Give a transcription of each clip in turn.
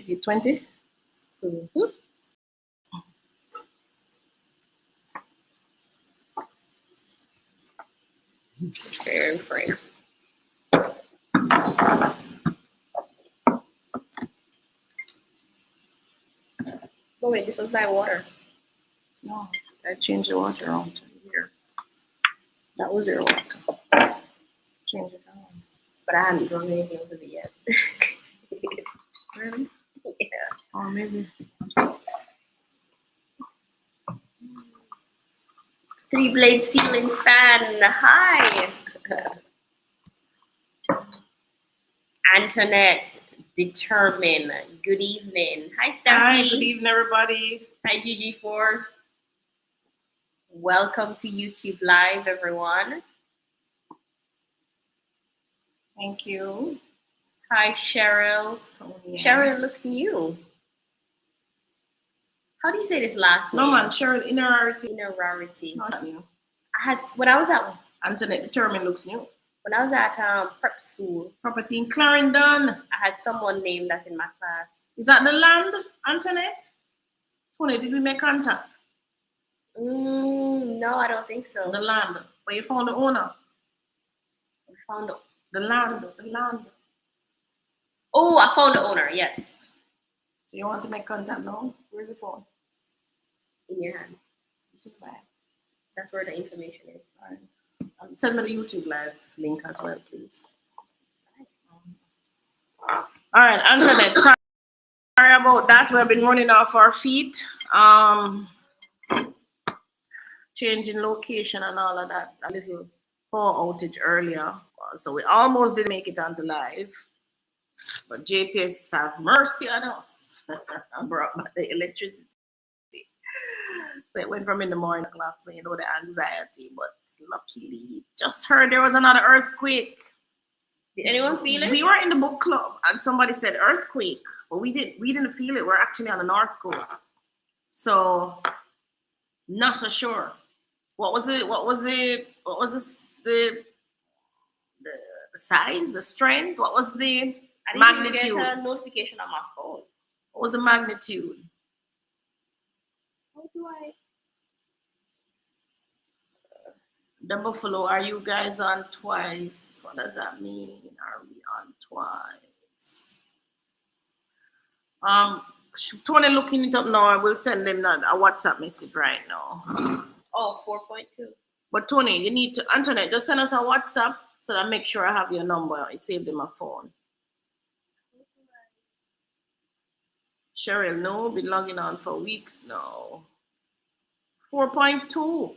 check it. 20. Mm-hmm. Fair and free. Oh wait, this was my water. No, I changed the water on here. That was your water. Change it on. But I haven't drunk anything with it yet. Really? Yeah. Or maybe. Three-blade ceiling fan. Hi. Antoinette. Determined. Good evening. Hi, Stephanie. Hi, good evening, everybody. Hi, GG4. Welcome to YouTube Live, everyone. Thank you. Hi, Cheryl. Tony. Cheryl looks new. How do you say this last name? No, man, Cheryl, Innerarity. Innerarity. Not new. I had when I was at Antoinette Determined looks new. when I was at prep school. Property in Clarendon. I had someone named that in my class. Is that the land, Antoinette? Tony, did we make contact? No, I don't think so. The land. Where you found the owner? We found the, The land. oh, I found the owner. Yes, So you want to make contact now? Where's the phone? in your hand. This is bad. That's where the information is. All right. Send me the YouTube live link as well, please. All right, Antoinette, sorry about that. We've been running off our feet. Changing location and all of that. A little power outage earlier. So we almost didn't make it onto live. But JPS have mercy on us and brought back the electricity. So it went from in the morning o'clock, so you know the anxiety, but luckily just heard there was another earthquake. Did anyone feel it? We were in the book club and somebody said earthquake, but we didn't feel it. We're actually on the north coast. So not so sure. What was it? The size, the strength? What was the magnitude? I didn't get a notification on my phone. What was the magnitude? How do I? The Buffalo, are you guys on twice? What does that mean? Are we on twice? Tony looking it up now. I will send them a WhatsApp message right now. Oh, 4.2. But Tony, you need to, Antoinette, just send us a WhatsApp so that I make sure I have your number. I saved in my phone. Cheryl, no, been logging on for weeks now. 4.2.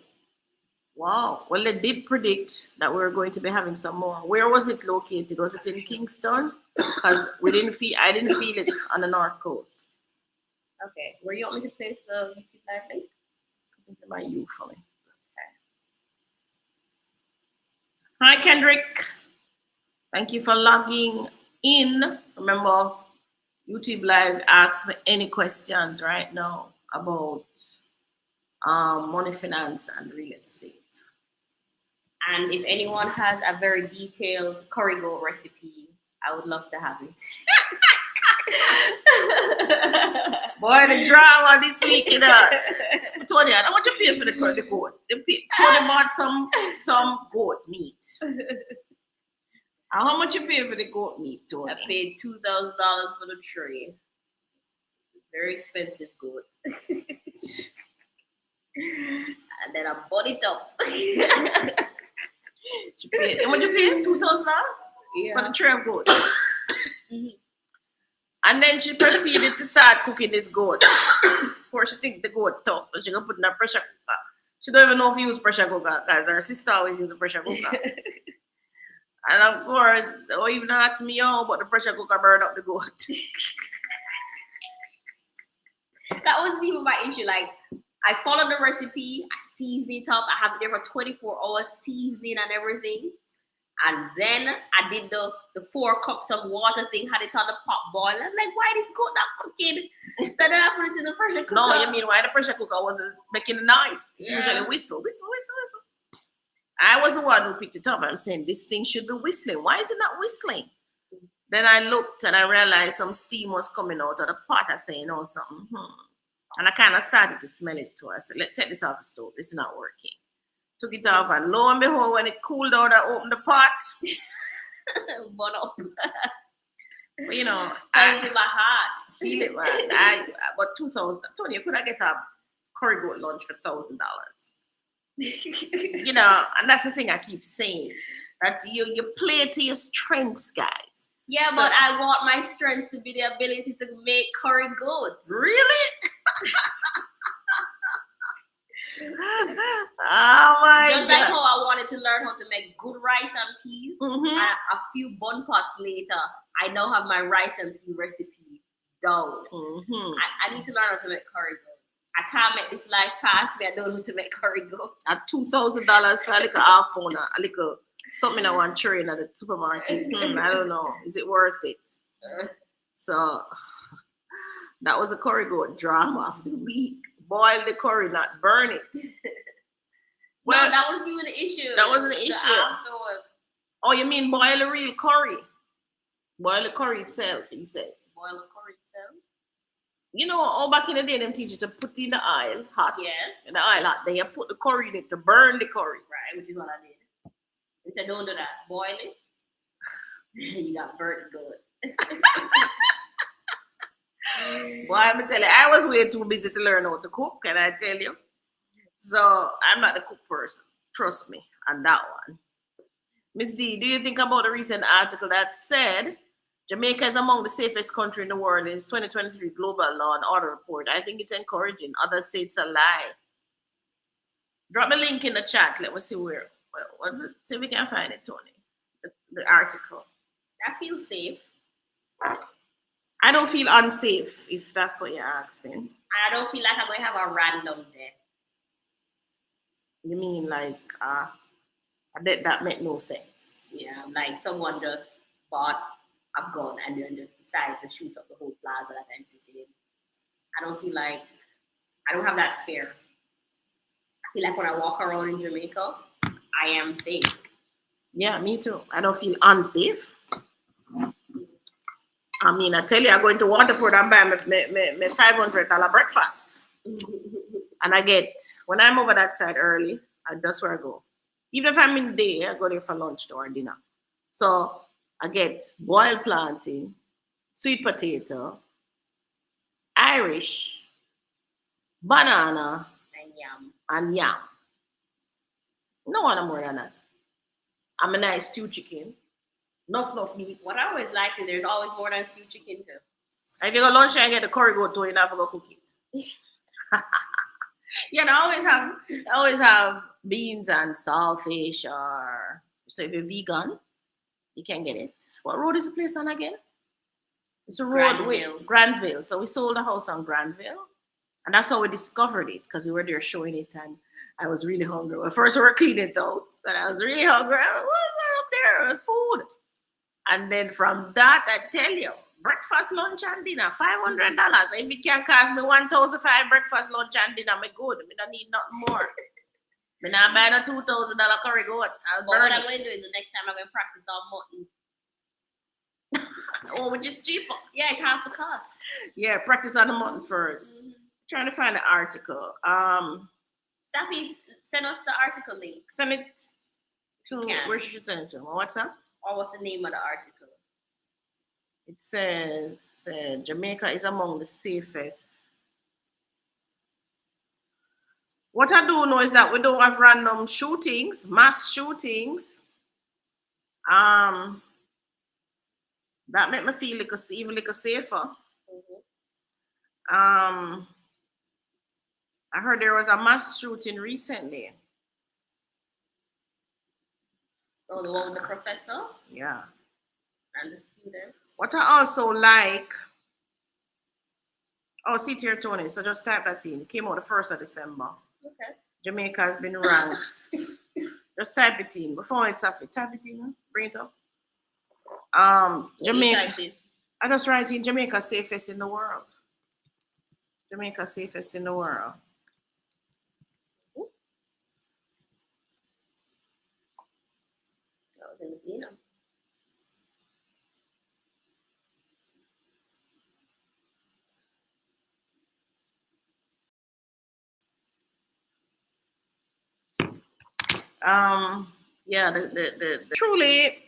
Wow. Well, they did predict that we were going to be having some more. Where was it located? Was it in Kingston? Because I didn't feel it on the north coast. Okay. Where you want me to place the YouTube live link? My you for me. Okay. Hi, Kendrick. Thank you for logging in. Remember, YouTube Live asks me any questions right now about money, finance, and real estate. And if anyone has a very detailed curry goat recipe, I would love to have it. Boy, the drama this week, you know. Tony, I don't want to pay for the goat. Tony bought some goat meat. How much you pay for the goat meat, Tony? I paid $2,000 for the tray. Very expensive goat. And then I bought it up. How much you pay? $2,000 for the tray of goat. Mm-hmm. And then she proceeded to start cooking this goat. Of course, she think the goat tough, so she gonna put in a pressure cooker. She don't even know if he use pressure cooker because her sister always use a pressure cooker. And of course, don't even ask me how, but the pressure cooker burned up the goat. That wasn't even my issue. Like, I followed the recipe, I seasoned it up, I have it there for 24 hours, seasoning and everything. And then I did the 4 cups of water thing, had it on the pot boil. I'm like, why this goat not cooking? So then I put it in the pressure cooker. No, you mean why the pressure cooker was making a noise? Yeah. Usually whistle. I was the one who picked it up. I'm saying this thing should be whistling. Why is it not whistling? Then I looked and I realized some steam was coming out of the pot. I said, you know something. And I kind of started to smell it too. I said, let's take this off the stove. This is not working. Took it off, and lo and behold, when it cooled down, I opened the pot. Burn up. But, you know, Pains in my heart. feel it, man. But 2000, Tony, you could I get a curry goat lunch for $1,000? You know, and that's the thing I keep saying. That you play to your strengths, guys. Yeah, So- but I want my strength to be the ability to make curry goats. Really? Oh my Just like God. how I wanted to learn how to make good rice and peas. Mhm. And a few bun pots later, I now have my rice and pea recipe down. Mhm. I need to learn how to make curry goat. I can't make this life pass me. I don't know how to make curry goat. At $2,000 for a little half pound, a little something I want tray in at the supermarket. I don't know. Is it worth it? So that was a curry goat drama of the week. Boil the curry, not burn it. Well, No, that wasn't even the issue. that wasn't the The issue. afterwards. Oh, you mean boil a real curry? Boil the curry itself, he says. Boil the curry itself. You know, all back in the day, them teach you to put in the oil hot. Yes. In the oil hot. Then you put the curry in it to burn the curry. Right, which is what I did. Which I don't do that. Boil it. You got burnt good. Boy, I'm tell you, I was way too busy to learn how to cook, can I tell you? So I'm not the cook person. Trust me on that one. Miss D, do you think about the recent article that said Jamaica is among the safest country in the world in its 2023 Global Law and Order report? I think it's encouraging. Others say it's a lie. Drop a link in the chat. Let me see where. See if we can find it, Tony. The article. I feel safe. I don't feel unsafe, if that's what you're asking. I don't feel like I'm going to have a random death. You mean like that make no sense? Yeah, like someone just bought a gun and then just decided to shoot up the whole plaza that I'm sitting in. I don't feel like, I don't have that fear. I feel like when I walk around in Jamaica, I am safe. Yeah, me too. I don't feel unsafe. I mean, I tell you, I'm going to Waterford and buy my $500 breakfast. And I get, when I'm over that side early, that's where I go. Even if I'm in the day, I go there for lunch or dinner. So I get boiled plantain, sweet potato, Irish, banana, and yam. No one more than that. I'm a nice stew chicken. Enough meat. What I always like is there's always more than stew chicken too. If you go lunch and get the curry goat too, you never go cook it. Yeah, I always have beans and saltfish, or so if you're vegan, you can get it. What road is the place on again? It's a road with Granville. So we sold a house on Granville. And that's how we discovered it, because we were there showing it and I was really hungry. Well, first we were cleaning it out, but I was really hungry. What is that up there? Food. And then from that, I tell you, breakfast, lunch, and dinner, $500. If it can cost me $1,500 breakfast, lunch, and dinner, I'm good. I don't need nothing more. I'm not buying a $2,000 curry goat. I'll But burn what it. I'm going to do is the next time I'm going to practice on mutton. Oh, which is cheaper. Yeah, it's half the cost. Yeah, practice on the mutton first. Trying to find the article. Staffy, send us the article link. Send it to, can. where should you send it to? My WhatsApp? Or what's the name of the article? It says Jamaica is among the safest. What I do know is that we don't have random shootings, mass shootings. That make me feel even safer. I heard there was a mass shooting recently. Oh, the one with the professor Yeah. and the students. What I also like, see it here, Tony. So just type that in. It came out the 1st of December. Okay. Jamaica has been ranked. Just type it in. Before it's up, type it in. Bring it up. Jamaica. I just write in Jamaica safest in the world. Jamaica safest in the world. Yeah, truly,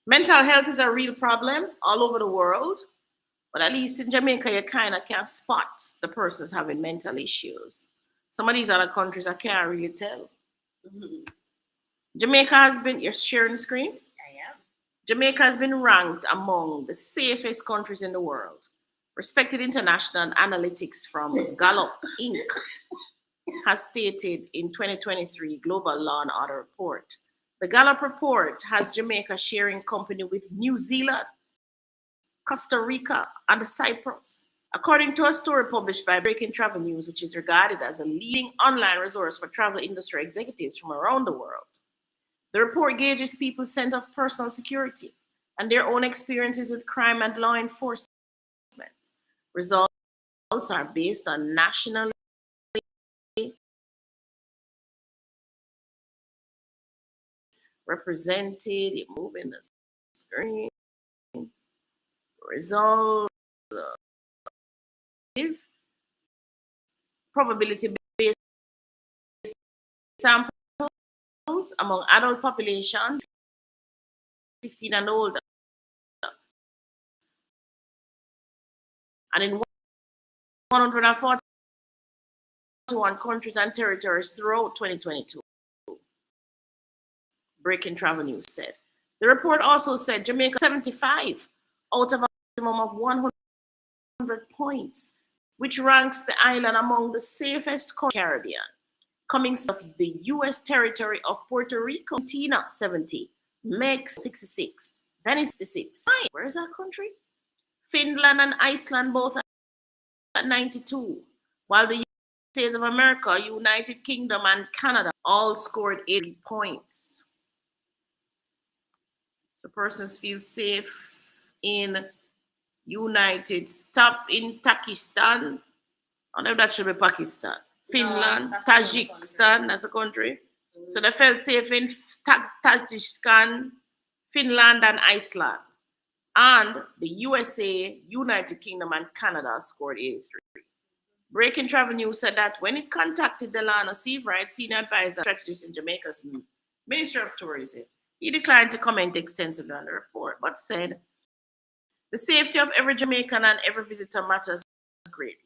mental health is a real problem all over the world. But at least in Jamaica, you kind of can spot the persons having mental issues. Some of these other countries, I can't really tell. Mhm. Jamaica has been, you're sharing the screen? I am. Jamaica has been ranked among the safest countries in the world. Respected international analytics from Gallup Inc. has stated in 2023 Global Law and Order Report. The Gallup report has Jamaica sharing company with New Zealand, Costa Rica, and Cyprus. According to a story published by Breaking Travel News, which is regarded as a leading online resource for travel industry executives from around the world, the report gauges people's sense of personal security and their own experiences with crime and law enforcement. Results are based on nationally represented, moving the screen, result, probability based samples among adult population 15 and older. And in 141 countries and territories throughout 2022, Breaking Travel News said. The report also said Jamaica 75 out of a maximum of 100 points, which ranks the island among the safest countries in the Caribbean. Coming of the U.S. territory of Puerto Rico, Argentina 70, Mexico 66, Venice 66. Where is that country? Finland and Iceland both at 92, while the United States of America, United Kingdom, and Canada all scored 80 points. So persons feel safe in United Stop in Pakistan. I know that should be Pakistan. Finland, No, Tajikistan, that's a country. So they felt safe in Tajikistan, Finland, and Iceland. And the USA, United Kingdom, and Canada scored 83. Breaking Travel News said that when it contacted Delano Seabright, senior advisor strategist in Jamaica's Ministry of Tourism, he declined to comment extensively on the report, but said the safety of every Jamaican and every visitor matters greatly.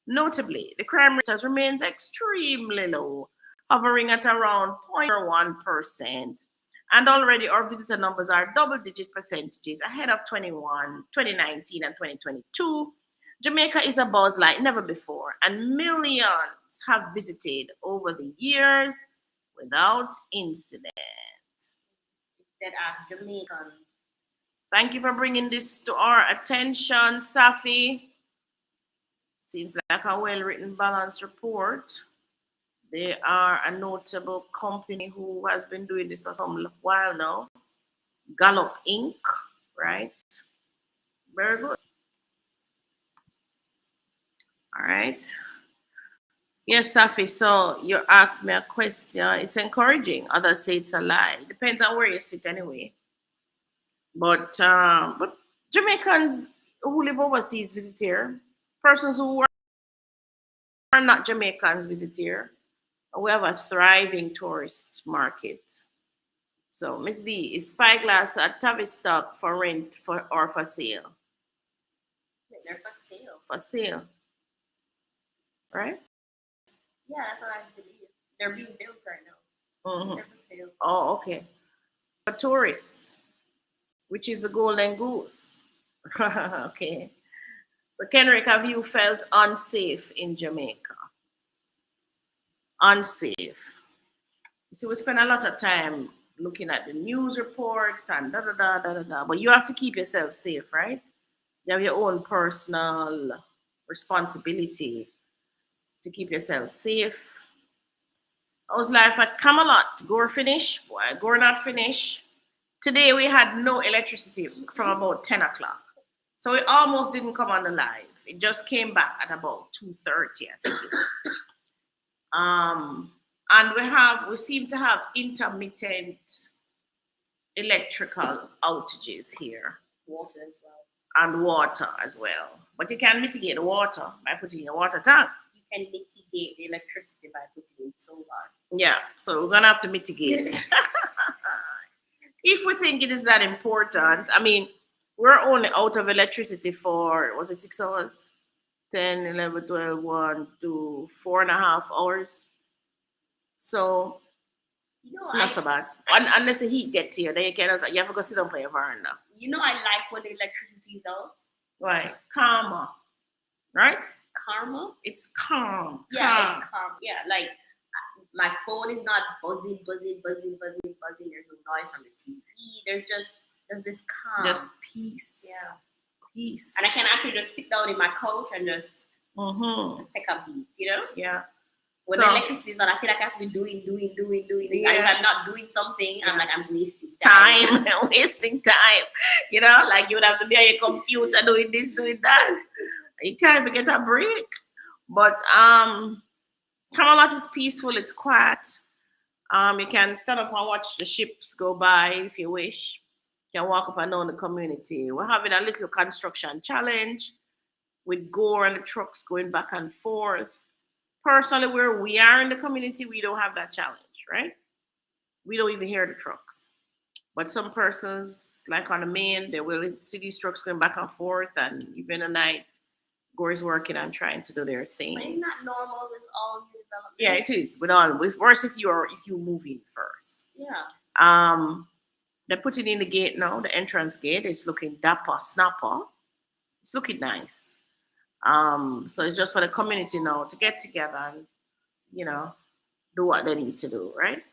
Notably, the crime rate remains extremely low, hovering at around 0.1%. And already our visitor numbers are double-digit percentages ahead of 2019 and 2022. Jamaica is a buzz like never before, and millions have visited over the years without incident. That as Jamaican. Thank you for bringing this to our attention, Safi. Seems like a well-written, balanced report. They are a notable company who has been doing this for some while now. Gallup Inc., right? Very good. All right. Yes, Safi. So you asked me a question. It's encouraging. Others say it's a lie. Depends on where you sit, anyway. But Jamaicans who live overseas visit here. Persons who are not Jamaicans visit here. We have a thriving tourist market. So, Miss D, is Spyglass a Tavistock for rent or for sale? They're for sale. For sale, right? Yeah, that's what I believe. They're being built right now. Mm-hmm. They're for sale. Oh, okay. For tourists, which is the golden goose. Okay. So, Kenrick, have you felt unsafe in Jamaica? Unsafe. You see, we spend a lot of time looking at the news reports and da da da da da da. But you have to keep yourself safe, right? You have your own personal responsibility to keep yourself safe. How's life at Camelot? Gore finish? Boy, Gore not finish. Today we had no electricity from about 10 o'clock. So it almost didn't come on the live. It just came back at about 2:30, I think it was. And we seem to have intermittent electrical outages here. Water as well. And water as well. But you can mitigate the water by putting in a water tank. You can mitigate the electricity by putting in solar. Yeah, so we're gonna have to mitigate. If we think it is that important, I mean, we're only out of electricity for, was it 6 hours? 10, 11, 12, 1, 2, 4.5 hours. So, You know, not so bad. Unless the heat gets here, then you have to go sit down for your veranda. I like when the electricity is out. Right. Calmer. Right? Karma? It's calm. Yeah, Calm. it's calm. Yeah, like my phone is not buzzing. There's no noise on the TV. There's this calm. Just peace. Yeah. Peace. And I can actually just sit down in my couch and just take a beat, Yeah. When the electricity is on, I feel like I have to be doing. Yeah. And if I'm not doing something, I'm like, I'm wasting time. Wasting time. Like you would have to be on your computer doing this, doing that. You can't even get a break. But Camelot is peaceful, it's quiet. You can stand up and watch the ships go by if you wish. You can walk up and down the community. We're having a little construction challenge with Gore and the trucks going back and forth. Personally, where we are in the community, we don't have that challenge, right? We don't even hear the trucks. But some persons, like on the main, they will see these trucks going back and forth, and even at night, Gore is working on trying to do their thing. But it's not normal with all new developments. Yeah, it is. With worse if you move in first. Yeah. They're putting in the gate now, the entrance gate. It's looking dapper, snapper. It's looking nice. So it's just for the community now to get together and, do what they need to do, right?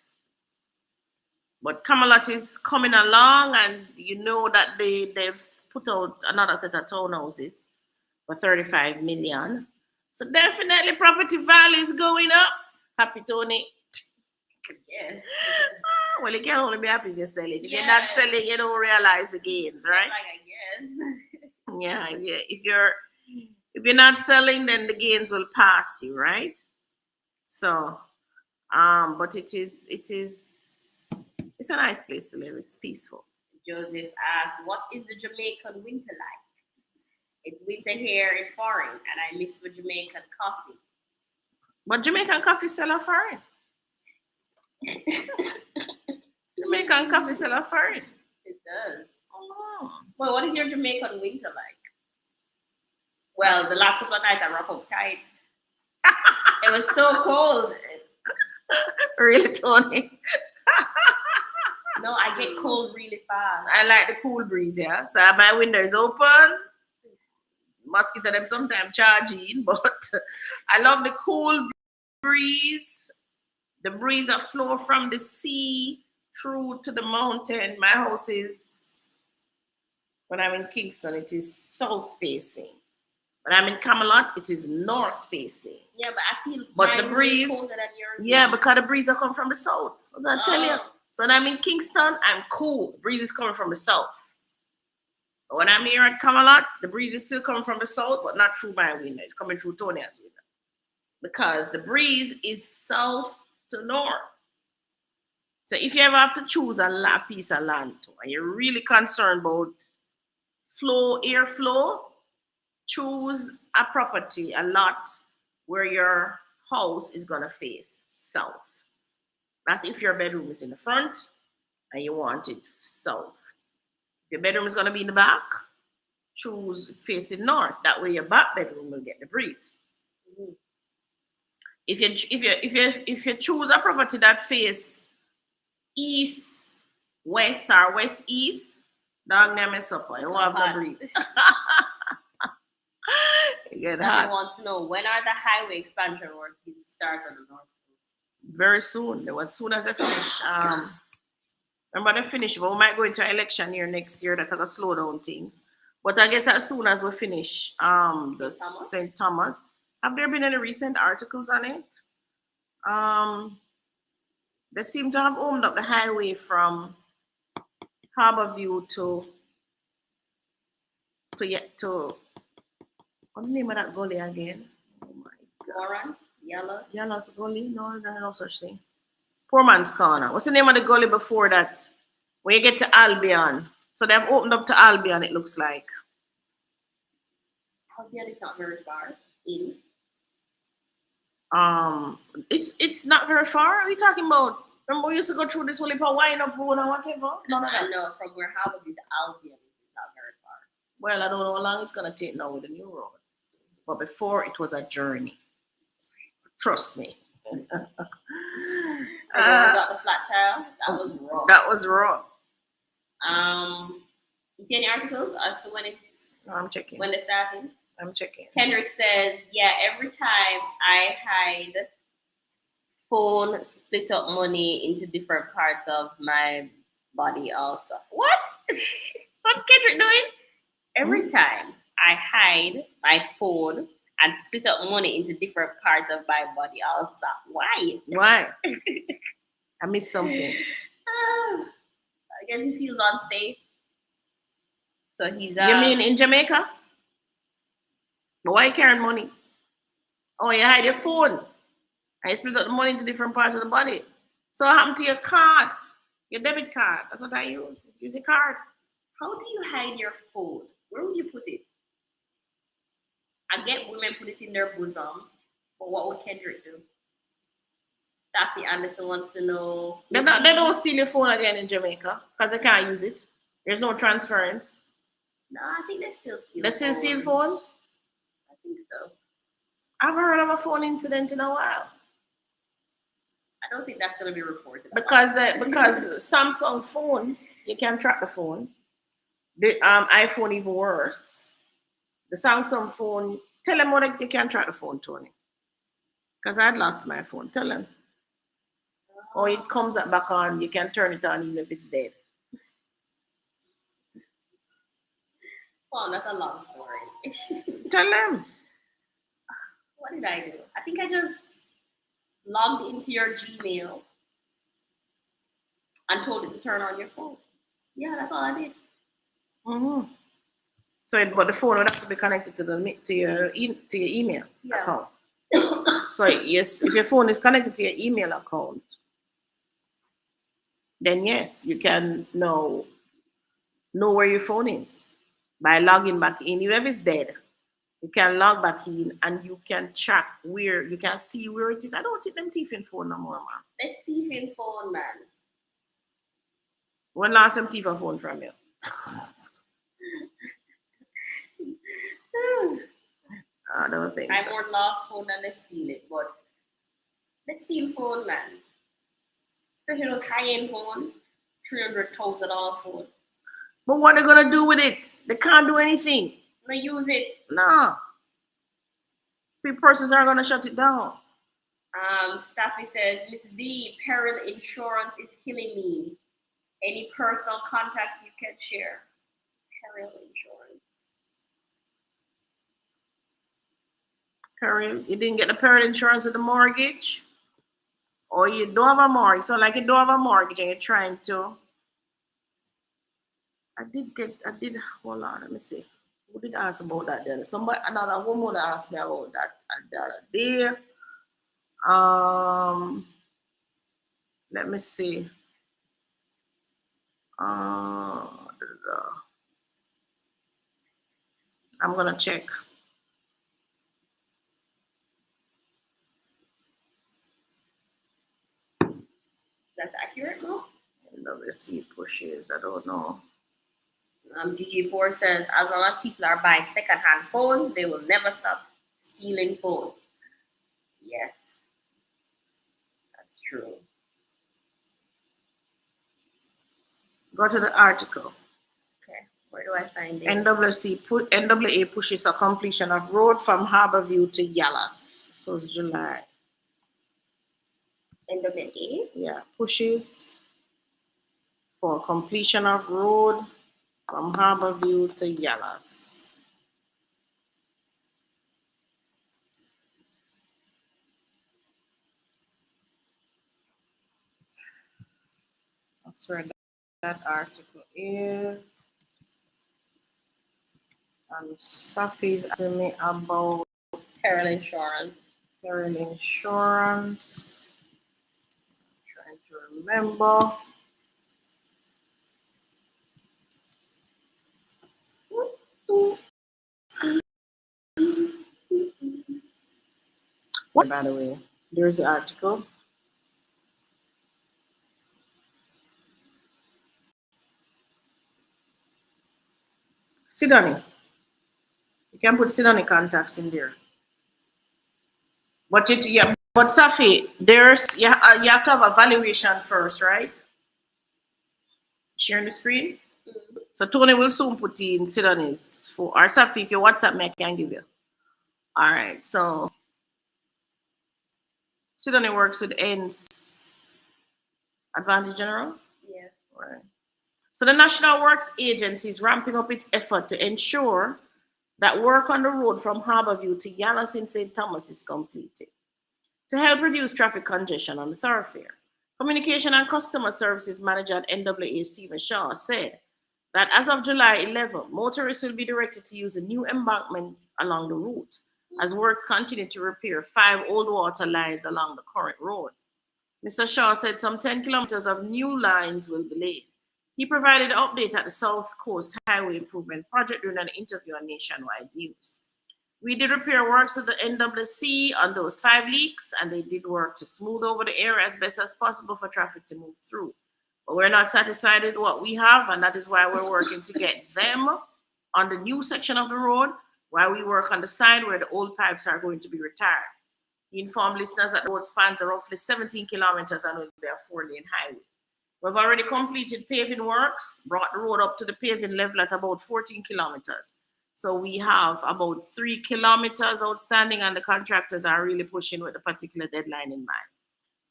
But Camelot is coming along, and you know that they've put out another set of townhouses for 35 million. So definitely property value is going up. Happy Tony. Yes. Well, you can only be happy if you sell it. If you're not selling, you don't realize the gains, right? Like I guess. Yeah. If you're not selling, then the gains will pass you, right? So, but it's a nice place to live. It's peaceful. Joseph asks, "What is the Jamaican winter like?" It's winter here in foreign, and I miss with Jamaican coffee. But Jamaican coffee sell off foreign. Jamaican coffee sell off foreign. It does. Oh. Well, what is your Jamaican winter like? Well, the last couple of nights I wrap up tight. It was so cold. Really, Tony? No, I get cold really fast. I like the cool breeze, yeah. So my window is open. Mosquito them sometimes charging, but I love the cool breeze. The breeze that flow from the sea through to the mountain. My house is, when I'm in Kingston, it is south facing. When I'm in Camelot, it is north facing. Yeah, but I feel the breeze colder than yours. Yeah, because the breeze will come from the south. As I tell you. So when I'm in Kingston, I'm cool. The breeze is coming from the south. But when I'm here at Camelot, the breeze is still coming from the south, but not through my window. It's coming through Tony's window. Because the breeze is south to north. So if you ever have to choose a piece of land, and you're really concerned about airflow, choose a property, a lot where your house is gonna face south. That's if your bedroom is in the front and you want it south. If your bedroom is gonna be in the back, choose facing north. That way your back bedroom will get the breeze. Mm-hmm. If you choose a property that face east, west, or west east, dog name is up. You won't have no breeze. Someone wants to know, when are the highway expansion works due to start on the north coast? Very soon. As soon as they finish. Remember they finish, but we might go into an election year next year that will slow down things. But I guess as soon as we finish the St. Thomas, have there been any recent articles on it? They seem to have opened up the highway from Harborview to what's the name of that gully again? Oh my God. Warren? Yellow's gully? No, there's no such thing. Poor Man's Corner. What's the name of the gully before that? When you get to Albion. So they've opened up to Albion, it looks like. Albion is not very far in. It's not very far. Are we talking about? Remember we used to go through this Holy Power wine up road and whatever? None of I that. know from where Harvey to Albion is not very far. Well, I don't know how long it's gonna take now with the new road. But before it was a journey. Trust me. Remember we got the flat tire? That was wrong. That was wrong. You see any articles as to when it's No, I'm checking. when it's starting? I'm checking. Kendrick says, yeah, every time I hide phone, split up money into different parts of my body also. What? What Kendrick doing? Every time I hide my phone and split up money into different parts of my body also. Why? Why? I missed something. I guess he feels unsafe. So he's You mean in Jamaica? But why you carrying money? Oh, you hide your phone. And you split up the money into different parts of the body. So what happened to your card? Your debit card. That's what I use. Use your card. How do you hide your phone? Where would you put it? I get women put it in their bosom, but what would Kendrick do? Staffy Anderson wants to know. They don't steal your phone again in Jamaica because they can't use it. There's no transference. No, I think they still steal. They still steal phones? I think so. I haven't heard of a phone incident in a while. I don't think that's going to be reported. Because Samsung phones, you can track the phone. The iPhone even worse. The Samsung phone, tell them what you can track the phone, Tony. Because I'd lost my phone. Tell them. Or it comes back on, you can turn it on even if it's dead. Well, that's a long story. Tell them. What did I do? I think I just logged into your Gmail and told it to turn on your phone. Yeah, that's all I did. Mm-hmm. So, but the phone would have to be connected to your email account. So yes, if your phone is connected to your email account, then yes, you can know where your phone is by logging back in. Even if it's dead, you can log back in and you can track where you can see where it is. I don't take them thieving phone no more, man. Let's thieving phone, man. When last time thief a phone from you? I don't think I so. more lost phone than they steal it, but let's steal phone, man. Especially those high-end phone, $300,000 phone. But what are they gonna do with it? They can't do anything. They use it. No. People persons are gonna shut it down. Staffy says, Miss D, peril insurance is killing me. Any personal contacts you can share? Peril insurance. Peril, you didn't get the peril insurance with the mortgage? Or you don't have a mortgage. So like you don't have a mortgage and you're trying to. Hold on, let me see. Who did ask about that then? Another woman asked me about that the other day. Let me see. I'm gonna check. That's accurate, no? NWC pushes, I don't know. GG4 says, as long as people are buying second-hand phones, they will never stop stealing phones. Yes, that's true. Go to the article. Okay, where do I find it? NWA pushes a completion of road from Harborview to Yallas. So it's July. NWA? Yeah, pushes for completion of road from Harborview to Yallas. That's where that article is. And Safi's asking me about peril insurance. Peril insurance. I'm trying to remember. by the way. There's the article. Sidoni. You can put Sidoni contacts in there. But it, yeah, but Safi, there's you have to have a valuation first, right? Sharing the screen. So Tony will soon put in Sidoni's for or Safi. If you WhatsApp me, I can give you. All right. So Sidoni works with ends Advantage General. Yes. Right. So the National Works Agency is ramping up its effort to ensure that work on the road from Harborview to Yalas in St. Thomas is completed to help reduce traffic congestion on the thoroughfare. Communication and Customer Services Manager at NWA Stephen Shaw said that as of July 11, motorists will be directed to use a new embankment along the route as work continued to repair 5 old water lines along the current road. Mr. Shaw said some 10 kilometers of new lines will be laid. He provided an update at the South Coast Highway Improvement Project during an interview on Nationwide News. We did repair works at the NWC on those 5 leaks, and they did work to smooth over the area as best as possible for traffic to move through. But we're not satisfied with what we have, and that is why we're working to get them on the new section of the road while we work on the side where the old pipes are going to be retired. He informed listeners that the road spans roughly 17 kilometers and will be a 4-lane highway. We've already completed paving works, brought the road up to the paving level at about 14 kilometers. So we have about 3 kilometers outstanding, and the contractors are really pushing with a particular deadline in mind.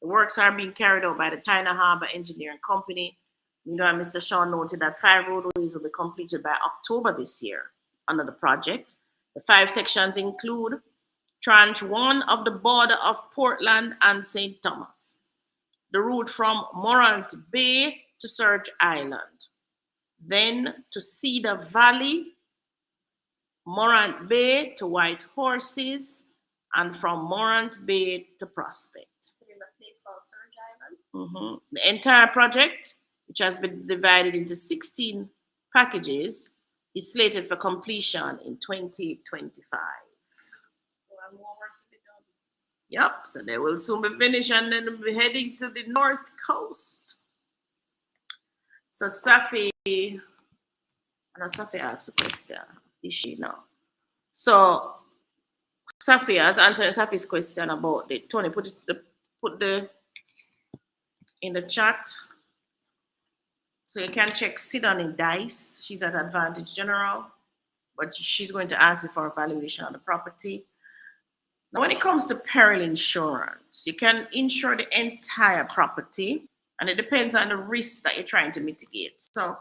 The works are being carried out by the China Harbour Engineering Company. Mr. Shaw noted that 5 roadways will be completed by October this year under the project. The 5 sections include Tranche 1 of the border of Portland and St. Thomas, the route from Morant Bay to Surge Island, then to Cedar Valley, Morant Bay to White Horses, and from Morant Bay to Prospect. In a place called Surge Island. The entire project, which has been divided into 16 packages, is slated for completion in 2025. More work to be done. Yep, so they will soon be finished and then we'll be heading to the north coast. So Safi asked a question. Is she now? So Safi has answered Safi's question about the Tony put the in the chat. So you can check Sidoni Dice. She's at Advantage General, but she's going to ask you for a valuation on the property. Now, when it comes to peril insurance, you can insure the entire property, and it depends on the risk that you're trying to mitigate. So,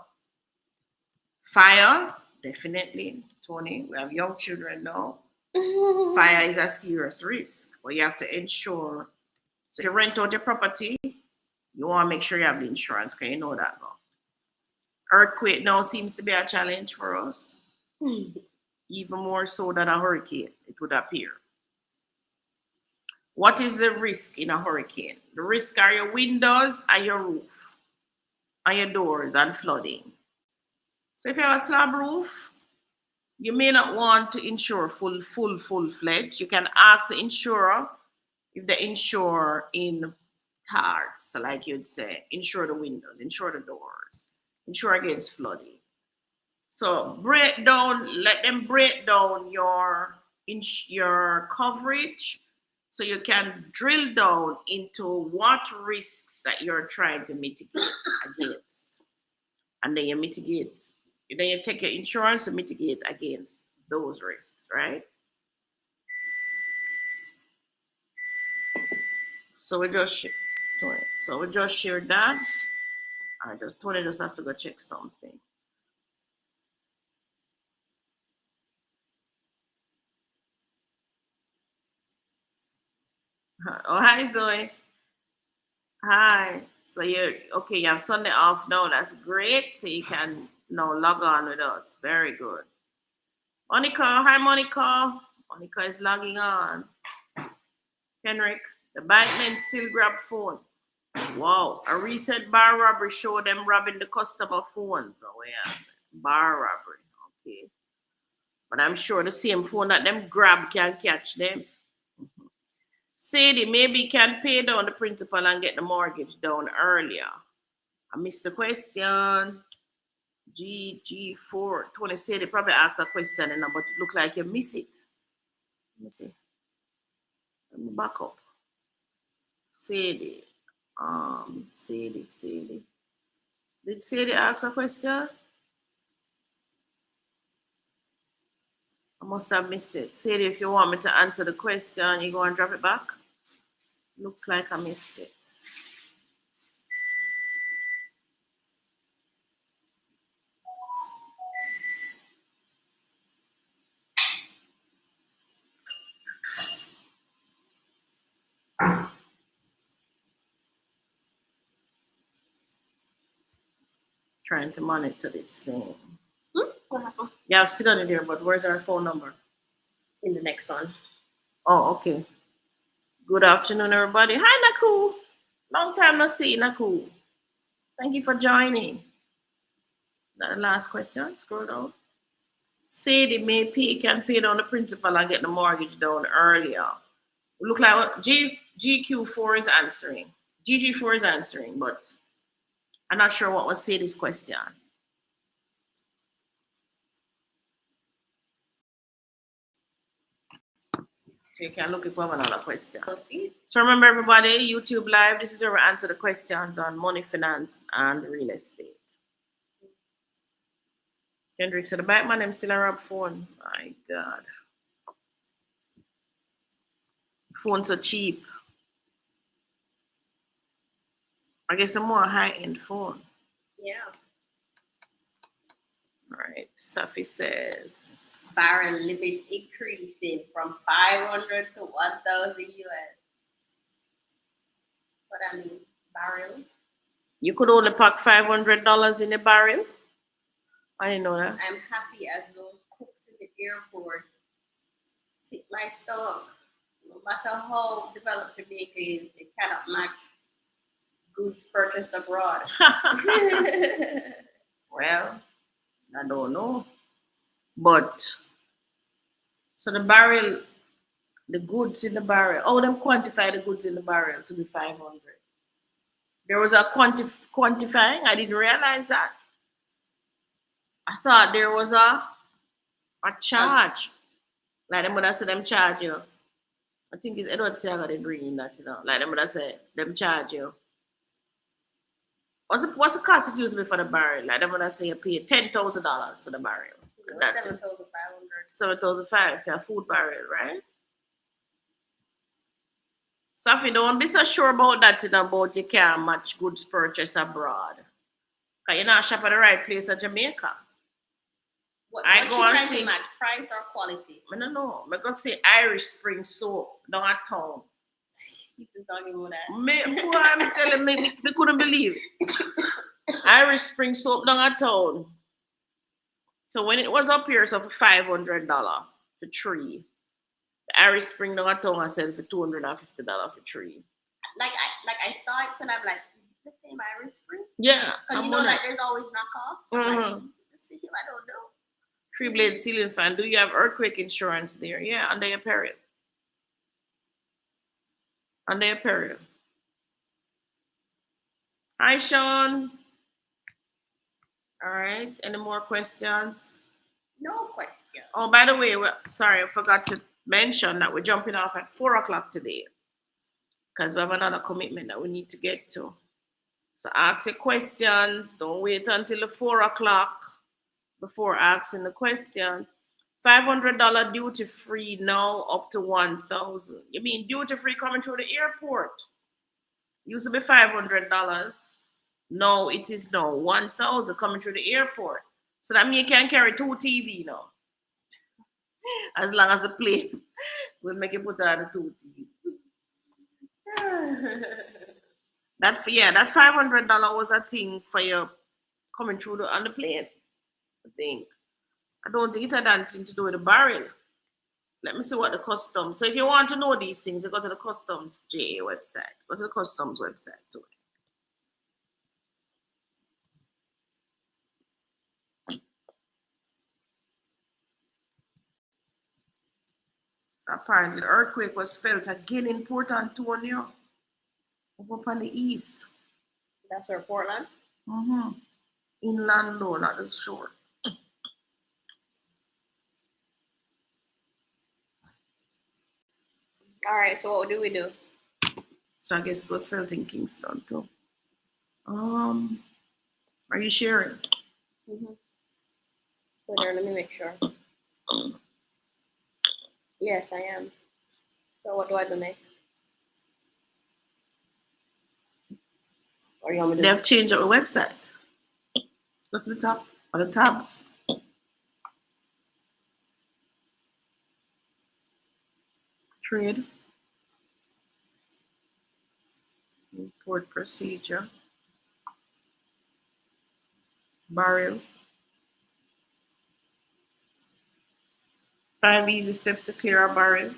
fire, definitely, Tony. We have young children now. Fire is a serious risk, but you have to insure. So, if you rent out your property, you want to make sure you have the insurance, because you know that now. Earthquake now seems to be a challenge for us, even more so than a hurricane, it would appear. What is the risk in a hurricane? The risk are your windows and your roof, and your doors and flooding. So if you have a slab roof, you may not want to insure full-fledged. You can ask the insurer if they insure in parts. So like you'd say, insure the windows, insure the doors, insure against flooding. So let them break down your coverage, so you can drill down into what risks that you're trying to mitigate against. And then you take your insurance to mitigate against those risks, right? So we just shared that. Tony just have to go check something. Oh, hi, Zoe. Hi. So you have Sunday off now. That's great. So you can now log on with us. Very good. Monica, hi, Monica. Monica is logging on. Henrik, the bike men still grab phone. Wow. A recent bar robbery showed them robbing the customer phones. Oh, yes. Bar robbery. Okay. But I'm sure the same phone that them grab can catch them. Sadie, maybe you can pay down the principal and get the mortgage down earlier. I missed the question. G4 20 Sadie probably asked a question, but it looked like you miss it. Let me see. Let me back up. Sadie. Sadie. Did Sadie ask a question? I must have missed it. Sadie, if you want me to answer the question, you go and drop it back. Looks like I missed it. Trying to monitor this thing. What happened? Yeah, I've sit on it there, but where's our phone number? In the next one. Oh, okay. Good afternoon, everybody. Hi, Naku. Long time no see, Naku. Thank you for joining. That last question. Scroll down. Sadie can pay down the principal and get the mortgage down earlier. Look like what GQ4 is answering. GG4 is answering, but I'm not sure what was Sadie's question. So you can look if we have another question. So remember, everybody, YouTube Live, this is where we answer the questions on money, finance, and real estate. Kendrick said, the back man, I'm still a rub phone. My God. Phones are cheap. I guess a more high-end phone. Yeah. All right. Safi says, Barrel limit increasing from 500 to 1,000 US. What I mean, barrel. you could only pack $500 in a barrel? I didn't know that. I'm happy as those cooks in the airport sit my stomach. No matter how developed Jamaica is, they cannot match goods purchased abroad. Well, I don't know. But, so the barrel, the goods in the barrel, them quantify the goods in the barrel to be 500. There was a quantifying. I didn't realize that. I thought there was a charge. Like them would have said them charge you. I think it's Edward Saga they bring in that, Like them would have said them charge you. What's the cost it usually for the barrel? Like them would have said you pay $10,000 for the barrel. And that's 7,500. 7,500 for a food barrel, right? Safi, don't be so sure about that, about you can't match goods purchased abroad. Because you're not shop at the right place in Jamaica. What I you go and trying see. to match, price or quality? I don't know. I go see Irish Spring soap down at town. You've been talking about that. Who I'm telling me couldn't believe it. Irish Spring soap down at town. So when it was up here, so for $500 for 3. The Irish Spring down at town I said for $250 for 3. I saw it and I'm like, is it the same Irish Spring? Yeah. Because like there's always knockoffs. So like, I don't know. 3-blade ceiling fan. Do you have earthquake insurance there? Yeah, under your peril. Under your peril. Hi, Sean. All right. Any more questions? No question. Oh, by the way, sorry, I forgot to mention that we're jumping off at 4 o'clock today because we have another commitment that we need to get to. So ask your questions. Don't wait until the 4 o'clock before asking the question. $500 duty free now up to 1,000. You mean duty free coming through the airport? Used to be $500. No, it is now 1,000 coming through the airport. So that means you can carry 2 TV now. As long as the plane will make you put on the 2 TV. that $500 was a thing for you coming through on the plane. I think. I don't think it had anything to do with the barrel. Let me see what the customs. So if you want to know these things, you go to the customs JA website. Go to the customs website too. So apparently the earthquake was felt again in Port Antonio, up on the east. That's where Portland. Mm-hmm. Inland though, not the shore. All right. So what do we do? So I guess it was felt in Kingston too. Are you sharing? Mm-hmm. Wait there, let me make sure. Yes, I am. So what do I do next? Or you want me to They have changed our website. Go to the top, on the tabs. Trade. Import procedure. Barrel. 5 easy steps to clear a barrel.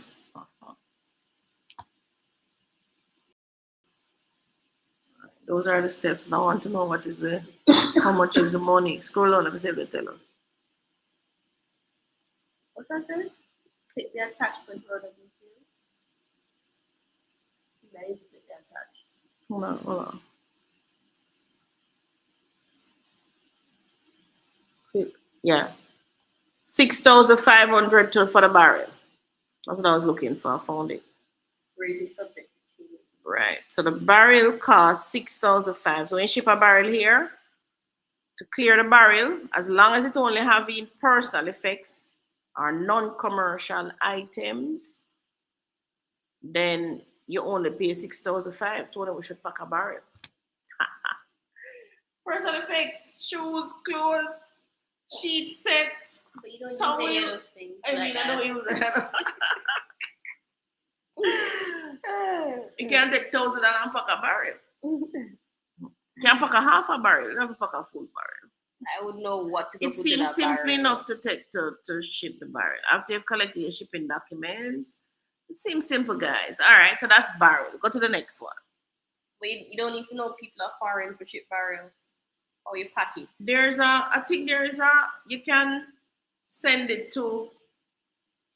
Those are the steps. Now I want to know what is the, how much is the money. Scroll on, let me see if they tell us. What's that say? Click the attachment for the details. That is click the attachment. Hold on. Click. Yeah. 6,500 for the barrel. That's what I was looking for. I found it. Really subject to change. Right. So the barrel costs 6,500. So when you ship a barrel here, to clear the barrel, as long as it only having personal effects or non-commercial items, then you only pay 6,500. Told them we should pack a barrel. Personal effects, shoes, clothes, sheet set. But you don't towel. use any of those things. I like mean, I that. don't use it. You can't take 1,000 and pack a barrel. You can't pack a half a barrel. You never pack a full barrel. I would know what to go It put in seems a simple barrel. enough to take to ship the barrel. After you've collected your shipping documents, it seems simple, guys. All right, so that's barrel. Go to the next one. But you don't need to know people are foreign for ship barrel. Or you pack it. I think you can send it to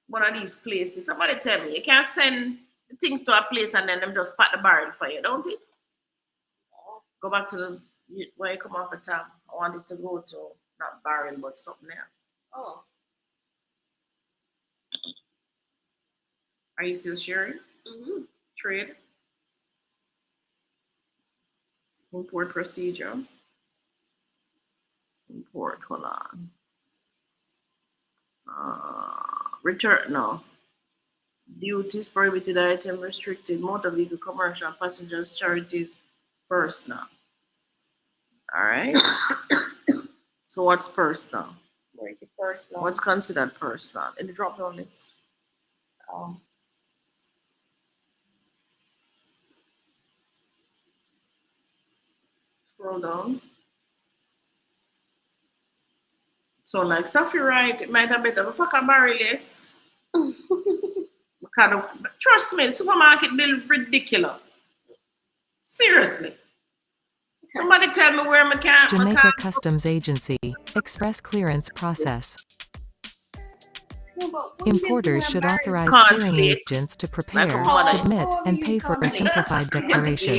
one of these places. Somebody tell me, you can send the things to a place and then them just pack the barrel for you, don't it? Oh. Go back to the where you come off the tab. I want it to go to not barrel but something else. Oh. Are you still sharing? Mm-hmm. Trade. Import procedure. Import, hold on. Return, no. Duties, prohibited item, restricted, motor vehicle, commercial, passengers, charities, personal. All right. So what's personal? Where is it personal? What's considered personal? In the drop down list. Scroll down. So like Safi right, it might have been a pack a barrel, yes. Trust me, the supermarket bill ridiculous. Seriously. Somebody tell me where my can. Jamaica Customs Agency, Express Clearance Process. No, Importers should authorize clearing agents to prepare, submit, and pay for a simplified declaration.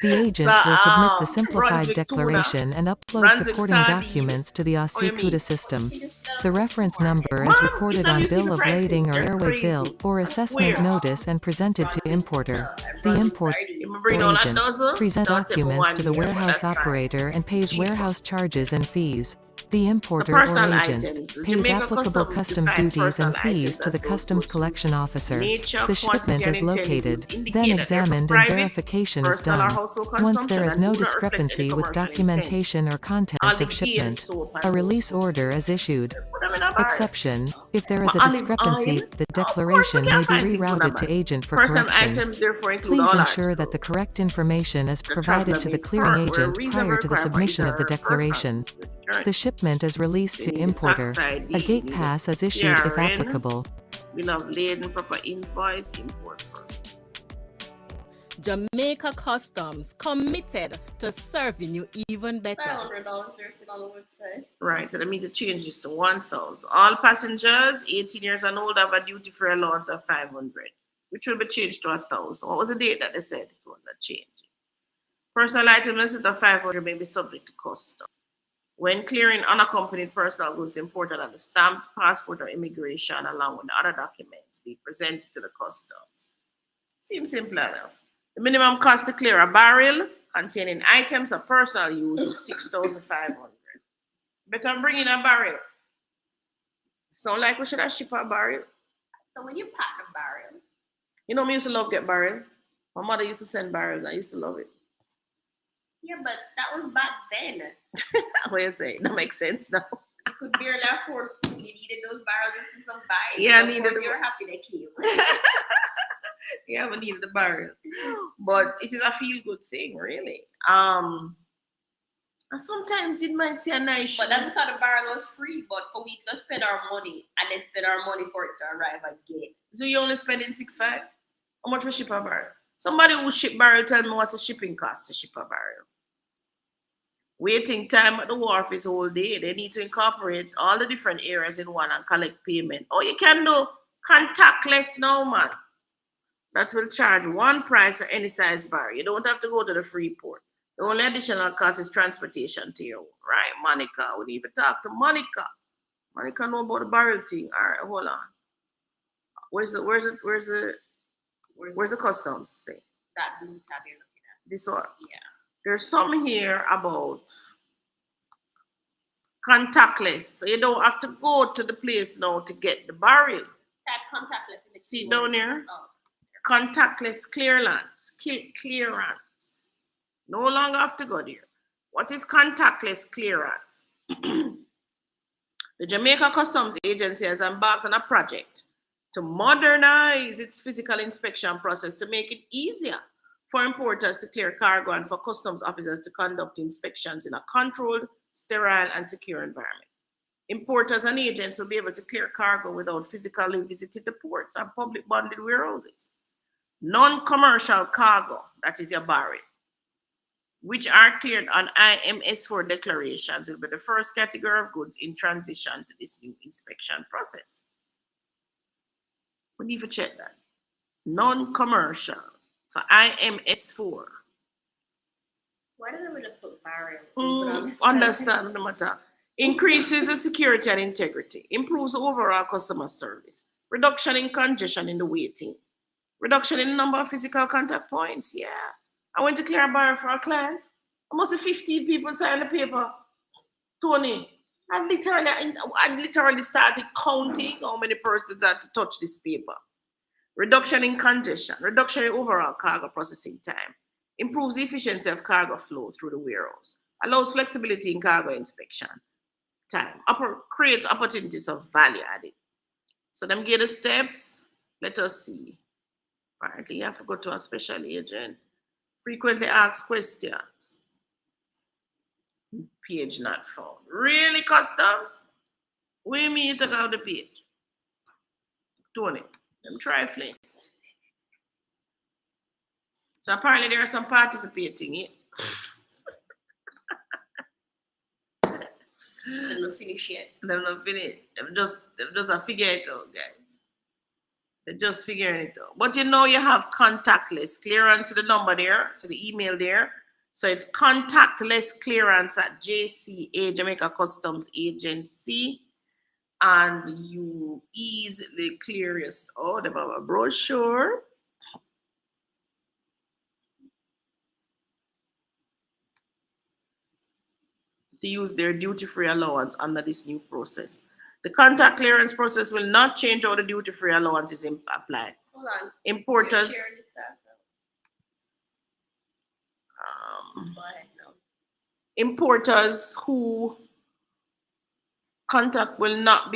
The agent will submit the simplified declaration and upload supporting documents to the Ausikuda system. The reference number is recorded on bill of lading or airway bill or assessment notice and presented to importer. The importer agent presents documents to the warehouse operator and pays warehouse charges and fees. The importer or agent pays applicable customs duties and fees to the customs collection officer. The shipment is located, then examined and verification is done. Once there is no discrepancy with documentation or contents of shipment, a release order is issued. Exception: if there is a discrepancy, the declaration may be rerouted to agent for correction. Please ensure that the correct information is provided to the clearing agent prior to the submission of the declaration. The shipment is released to importer. A gate pass is issued if applicable. Bill of lading, proper invoice, import. Jamaica Customs, committed to serving you even better. $500 they're still on the website. Right, so they need to change this to 1,000. All passengers 18 years and older have a duty-free allowance of 500, which will be changed to 1,000. What was the date that they said it was a change? Personal items listed at 500 may be subject to custom. When clearing unaccompanied personal goods imported on the stamped passport or immigration, along with other documents, be presented to the customs. Seems simple enough. The minimum cost to clear a barrel containing items of personal use is 6,500. Better bring in a barrel. Sound like we should have shipped a barrel. So when you pack a barrel, you know, me used to love get barrel. My mother used to send barrels. I used to love it. Yeah, but that was back then. What you say? That makes sense now. You could barely afford food. You needed those barrels just to survive. Yeah, I so needed them. You were happy they came. Yeah, we needed the barrel. But it is a feel-good thing, really. And sometimes it might see a nice shoes. But that's how the barrel was free. But for we to spend our money and then spend our money for it to arrive again. So you only spending $6,500? How much for ship a barrel? Somebody who ship barrel tell me what's the shipping cost to ship a barrel. Waiting time at the wharf is all day. They need to incorporate all the different areas in one and collect payment. Or you can do contactless now, man. That will charge one price for any size barrel. You don't have to go to the free port. The only additional cost is transportation to your own. Right, Monica? We need to talk to Monica. Monica know about the barrel thing. All right, hold on. Where's the customs thing? That blue tab you're looking at. This one? Yeah. There's something here about contactless. So you don't have to go to the place now to get the barrel. Type contactless in the See keyboard. down here? Oh. Contactless clearance. No longer have to go there. What is contactless clearance? The Jamaica Customs Agency has embarked on a project to modernize its physical inspection process to make it easier for importers to clear cargo and for customs officers to conduct inspections in a controlled, sterile, and secure environment. Importers and agents will be able to clear cargo without physically visiting the ports and public bonded warehouses. Non-commercial cargo, that is your barrel, which are cleared on IMS4 declarations, will be the first category of goods in transition to this new inspection process. We need to check that. Non-commercial. So IMS4. Why didn't we just put barrel? Understand the matter. Increases the security and integrity. Improves overall customer service. Reduction in congestion in the waiting. Reduction in the number of physical contact points. Yeah. I went to clear a barrel for a client. Almost 15 people signed the paper. Tony, I literally started counting how many persons had to touch this paper. Reduction in congestion, reduction in overall cargo processing time, improves the efficiency of cargo flow through the warehouse, allows flexibility in cargo inspection time, creates opportunities of value added. So them get the steps. Let us see. Apparently, you have to go to a special agent. Frequently asked questions. Page not found. Really, customs? We mean you took out the page. Tony, I'm trifling. So apparently there are some participating here. They're not finished yet. They're not finished. They're just a figure it out, guys. They're just figuring it out. But you know you have contactless clearance, the number there, so the email there. So it's contactless clearance at JCA, Jamaica Customs Agency. And you easily clear your stuff. They have a brochure. To use their duty-free allowance under this new process. The contact clearance process will not change how the duty-free allowance is applied. Hold on. Importers. Go ahead, no. Importers who contact will not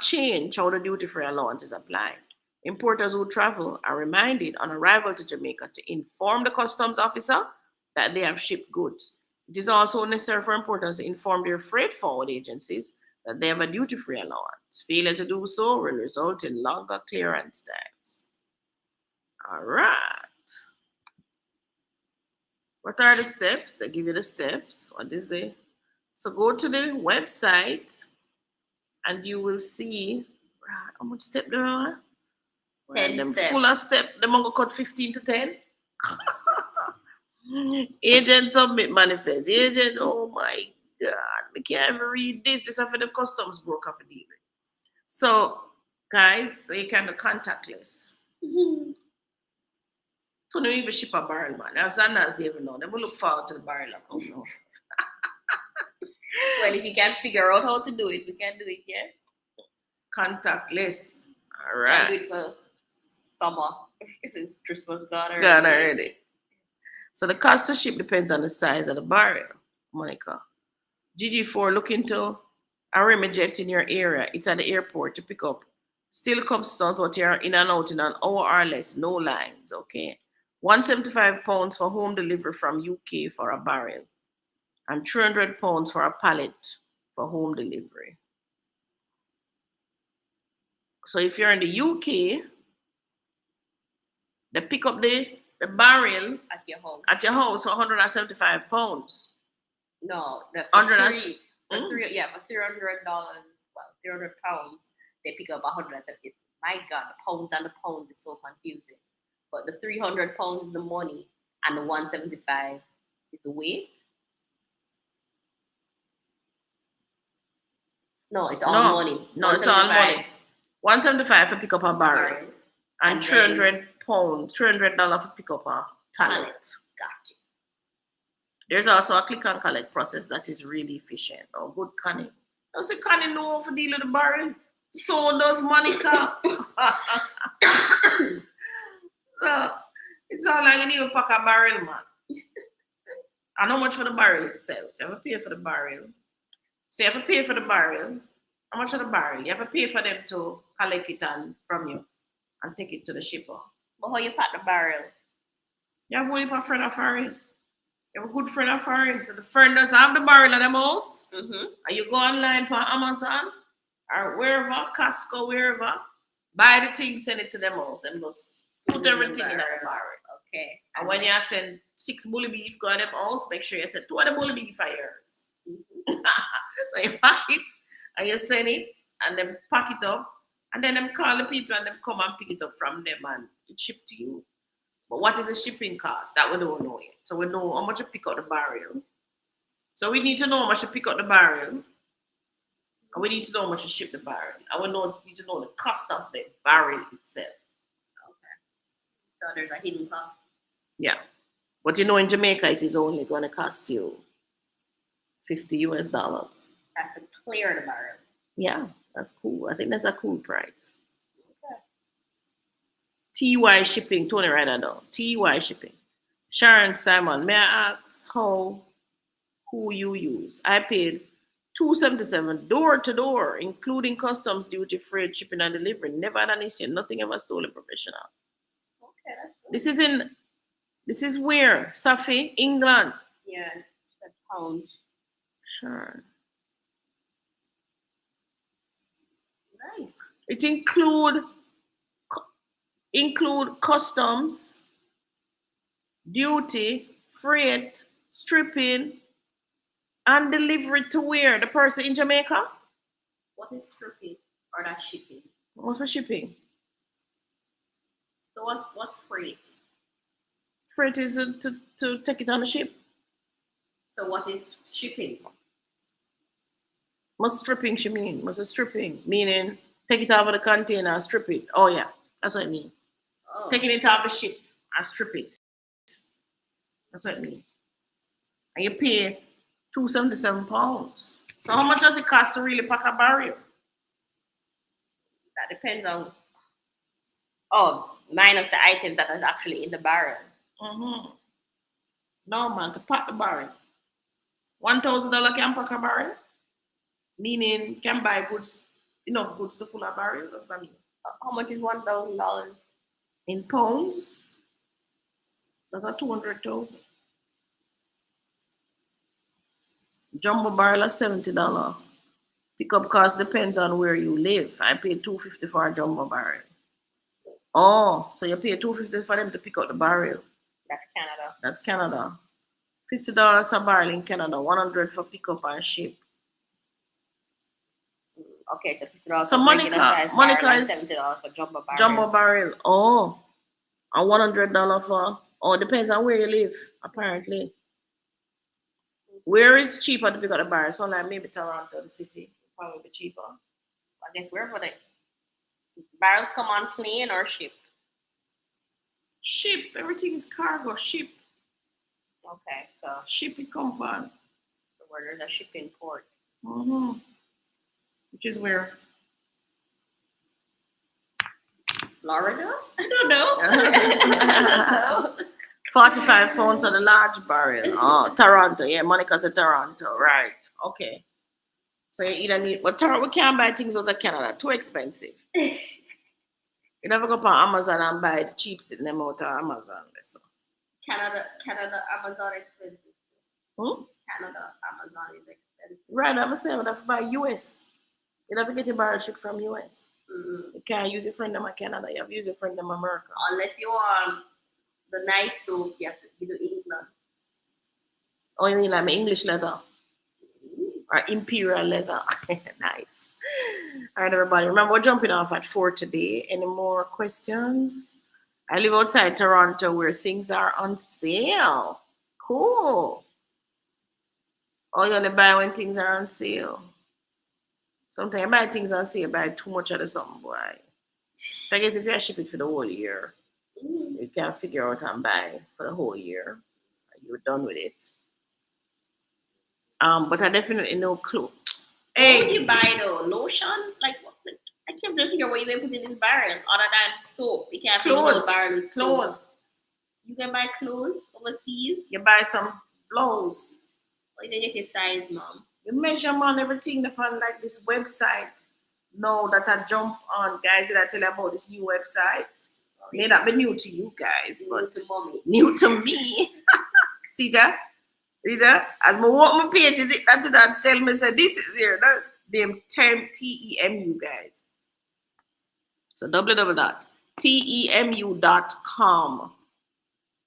change how the duty-free allowance is applied. Importers who travel are reminded on arrival to Jamaica to inform the customs officer that they have shipped goods. It is also necessary for importers to inform their freight forward agencies that they have a duty-free allowance. Failure to do so will result in longer clearance times. All right. What are the steps? They give you the steps. What is the? So go to the website and you will see how much step there are. 10 them steps. full of step. Them going to cut 15 to 10. Agent submit manifest. Agent, oh my God. We can't even read this. This is for the customs broker for dealing. So, guys, so you can do contactless. Couldn't even ship a barrel, man. I was not even know. They will look forward to the barrel account now. Well, if you can't figure out how to do it, we can do it, yeah? Contactless. All Can do right. it for summer. Since Christmas gone already. Gone already. So the cost to ship depends on the size of the barrel, Monica. GG4, look into a Remijet in your area. It's at the airport to pick up. Still customs what you're in and out in an hour or less, no lines, okay? 175 pounds for home delivery from UK for a barrel. And 300 pounds for a pallet for home delivery. So if you're in the UK, they pick up the barrel at your home. At your house for 175 pounds. No, the for $300, well, 300 pounds, they pick up 170. My God, the pounds and the pounds is so confusing. But the 300 pounds is the money, and the 175 is the weight. No, it's all money. No, it's all money. 175 for pick up a barrel. And 300 pounds, $300 for pick up a pallet. Gotcha. There's also a click and collect process that is really efficient. Oh, good Connie. I say Connie know for deal with the barrel. So does Monica. So it's all like you need to pack a barrel, man. And how much for the barrel itself? You have to pay for the barrel. So you have to pay for the barrel. How much for the barrel? You have to pay for them to collect it from you and take it to the shipper. But how you pack the barrel? You have only a friend of foreign. You have a good friend of foreign. So the friend does have the barrel at the house. Mm-hmm. And you go online for Amazon or wherever, Costco, wherever, buy the thing, send it to them house. And just put everything in the barrel. Okay. And when you send 6 bully beef go to them house, make sure you send 2 of the bully beef are yours. Mm-hmm. So you pack it and you send it and then pack it up. And then them call the people and them come and pick it up from them and it shipped to you. But what is the shipping cost? That we don't know yet. So we know how much to pick up the barrel. So we need to know how much to pick up the barrel. And we need to know how much to ship the barrel. And we need to know the cost of the barrel itself. Okay. So there's a hidden cost. Yeah. But you know in Jamaica it is only going to cost you $50 US. That's to clear the barrel. Yeah, that's cool. I think that's a cool price. TY shipping, Tony right now. TY shipping. Sharon Simon, may I ask who you use? I paid $277 door to door, including customs duty, freight, shipping, and delivery. Never had an issue. Nothing ever stolen professional. Okay, that's good. This is where? Safi, England. Yeah, that's pounds. Sure. Nice. It include customs, duty, freight, stripping, and delivery to where? The person in Jamaica? What is stripping or that shipping? What's for shipping? So what's freight? Freight is to take it on the ship. So what is shipping? Must stripping she mean? Must a stripping meaning take it out of the container and strip it. Oh yeah, that's what I mean. Oh. Taking it off the ship and strip it. That's what I mean. And you pay £277. So how much does it cost to really pack a barrel? That depends on minus the items that is actually in the barrel. Mm-hmm. No man, to pack the barrel. $1,000 can pack a barrel. Meaning can buy goods, enough goods to fill a barrel. That's what I mean. How much is $1,000? In pounds, that's 200,000. Jumbo barrel is $70. Pickup cost depends on where you live. I paid $250 for a jumbo barrel. Oh, so you pay $250 for them to pick up the barrel. That's Canada. That's Canada. $50 a barrel in Canada, 100 for pick up and ship. Okay, so $50 so for regular size Monica barrel is and $70 for jumbo barrel. Jumbo barrel. Oh, and $100 for. Oh, depends on where you live. Apparently, where is cheaper to pick up the barrel? So like maybe Toronto, the city, probably be cheaper. I guess wherever the barrels come on plane or ship. Ship. Everything is cargo. Ship. Okay, so ship it come on. So where there's a shipping port. Mm-hmm. Which is where? Florida? I don't know. 45 pounds on the large barrel. Oh, Toronto. Yeah, Monica's at Toronto. Right. Okay. So you either need, but we can't buy things out of Canada. Too expensive. You never go on Amazon and buy the cheap sitting them out of Amazon. So. Canada, Amazon expensive. Canada, Amazon is expensive. Right, I'm saying we have to buy US. You never get your barrel shipped from US. Mm-hmm. You can't use your friend in Canada. You have to use your friend in America. Unless you want the nice soap, you have to be to England. Oh, you mean like my English leather? Or imperial leather. Nice. All right, everybody. Remember, we're jumping off at 4 today. Any more questions? I live outside Toronto where things are on sale. Cool. Oh, you only buy when things are on sale. Sometimes I buy things on sale, buy too much of the something, boy. I guess if you ship it for the whole year, you can figure out and buy for the whole year. You're done with it. But I definitely know clue. Hey. What would you buy though? Lotion? Like what? I can't really figure what you put in this barrel other than soap. You can't fill the whole barrel with soap. Clothes. You can buy clothes overseas. You buy some blows. Or you can get your size, mom. You measure on everything upon like this website. No, that I jump on, guys. Did I tell you about this new website? Oh, yeah. May not be new to you guys, but new to me. See that? See that? As I walk my pages, that tell me say this is here. That them TEMU guys. So www.temu.com.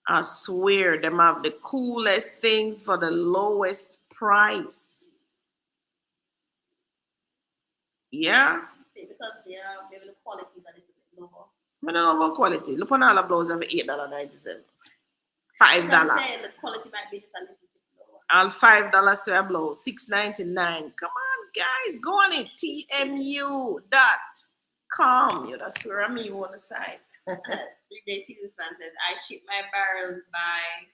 I swear them have the coolest things for the lowest price. Yeah. Because maybe the quality is a little bit lower. I don't know about quality. Look on all the blouses of $8.97. $5. The quality might be just a little bit lower. All $5 to a blouse, $6.99. Come on, guys, go on it. TMU.com. You that's where I'm you on the site. 3-day season span says I ship my barrels by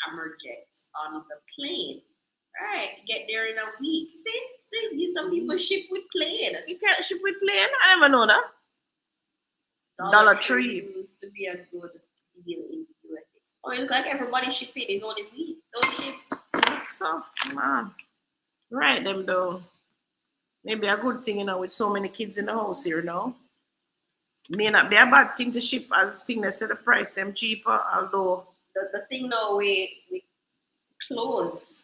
Amerjet on the plane. Right, you get there in a week. See, some people ship with plane. You can't ship with plane? I never know that. Dollar Tree used to be a good deal in the USA. Oh, it looks like everybody shipping is only we. Don't ship. So, man. Right, them though. Maybe a good thing, with so many kids in the house here now. May not be a bad thing to ship as thing that set the price them cheaper, although the thing though we clothes,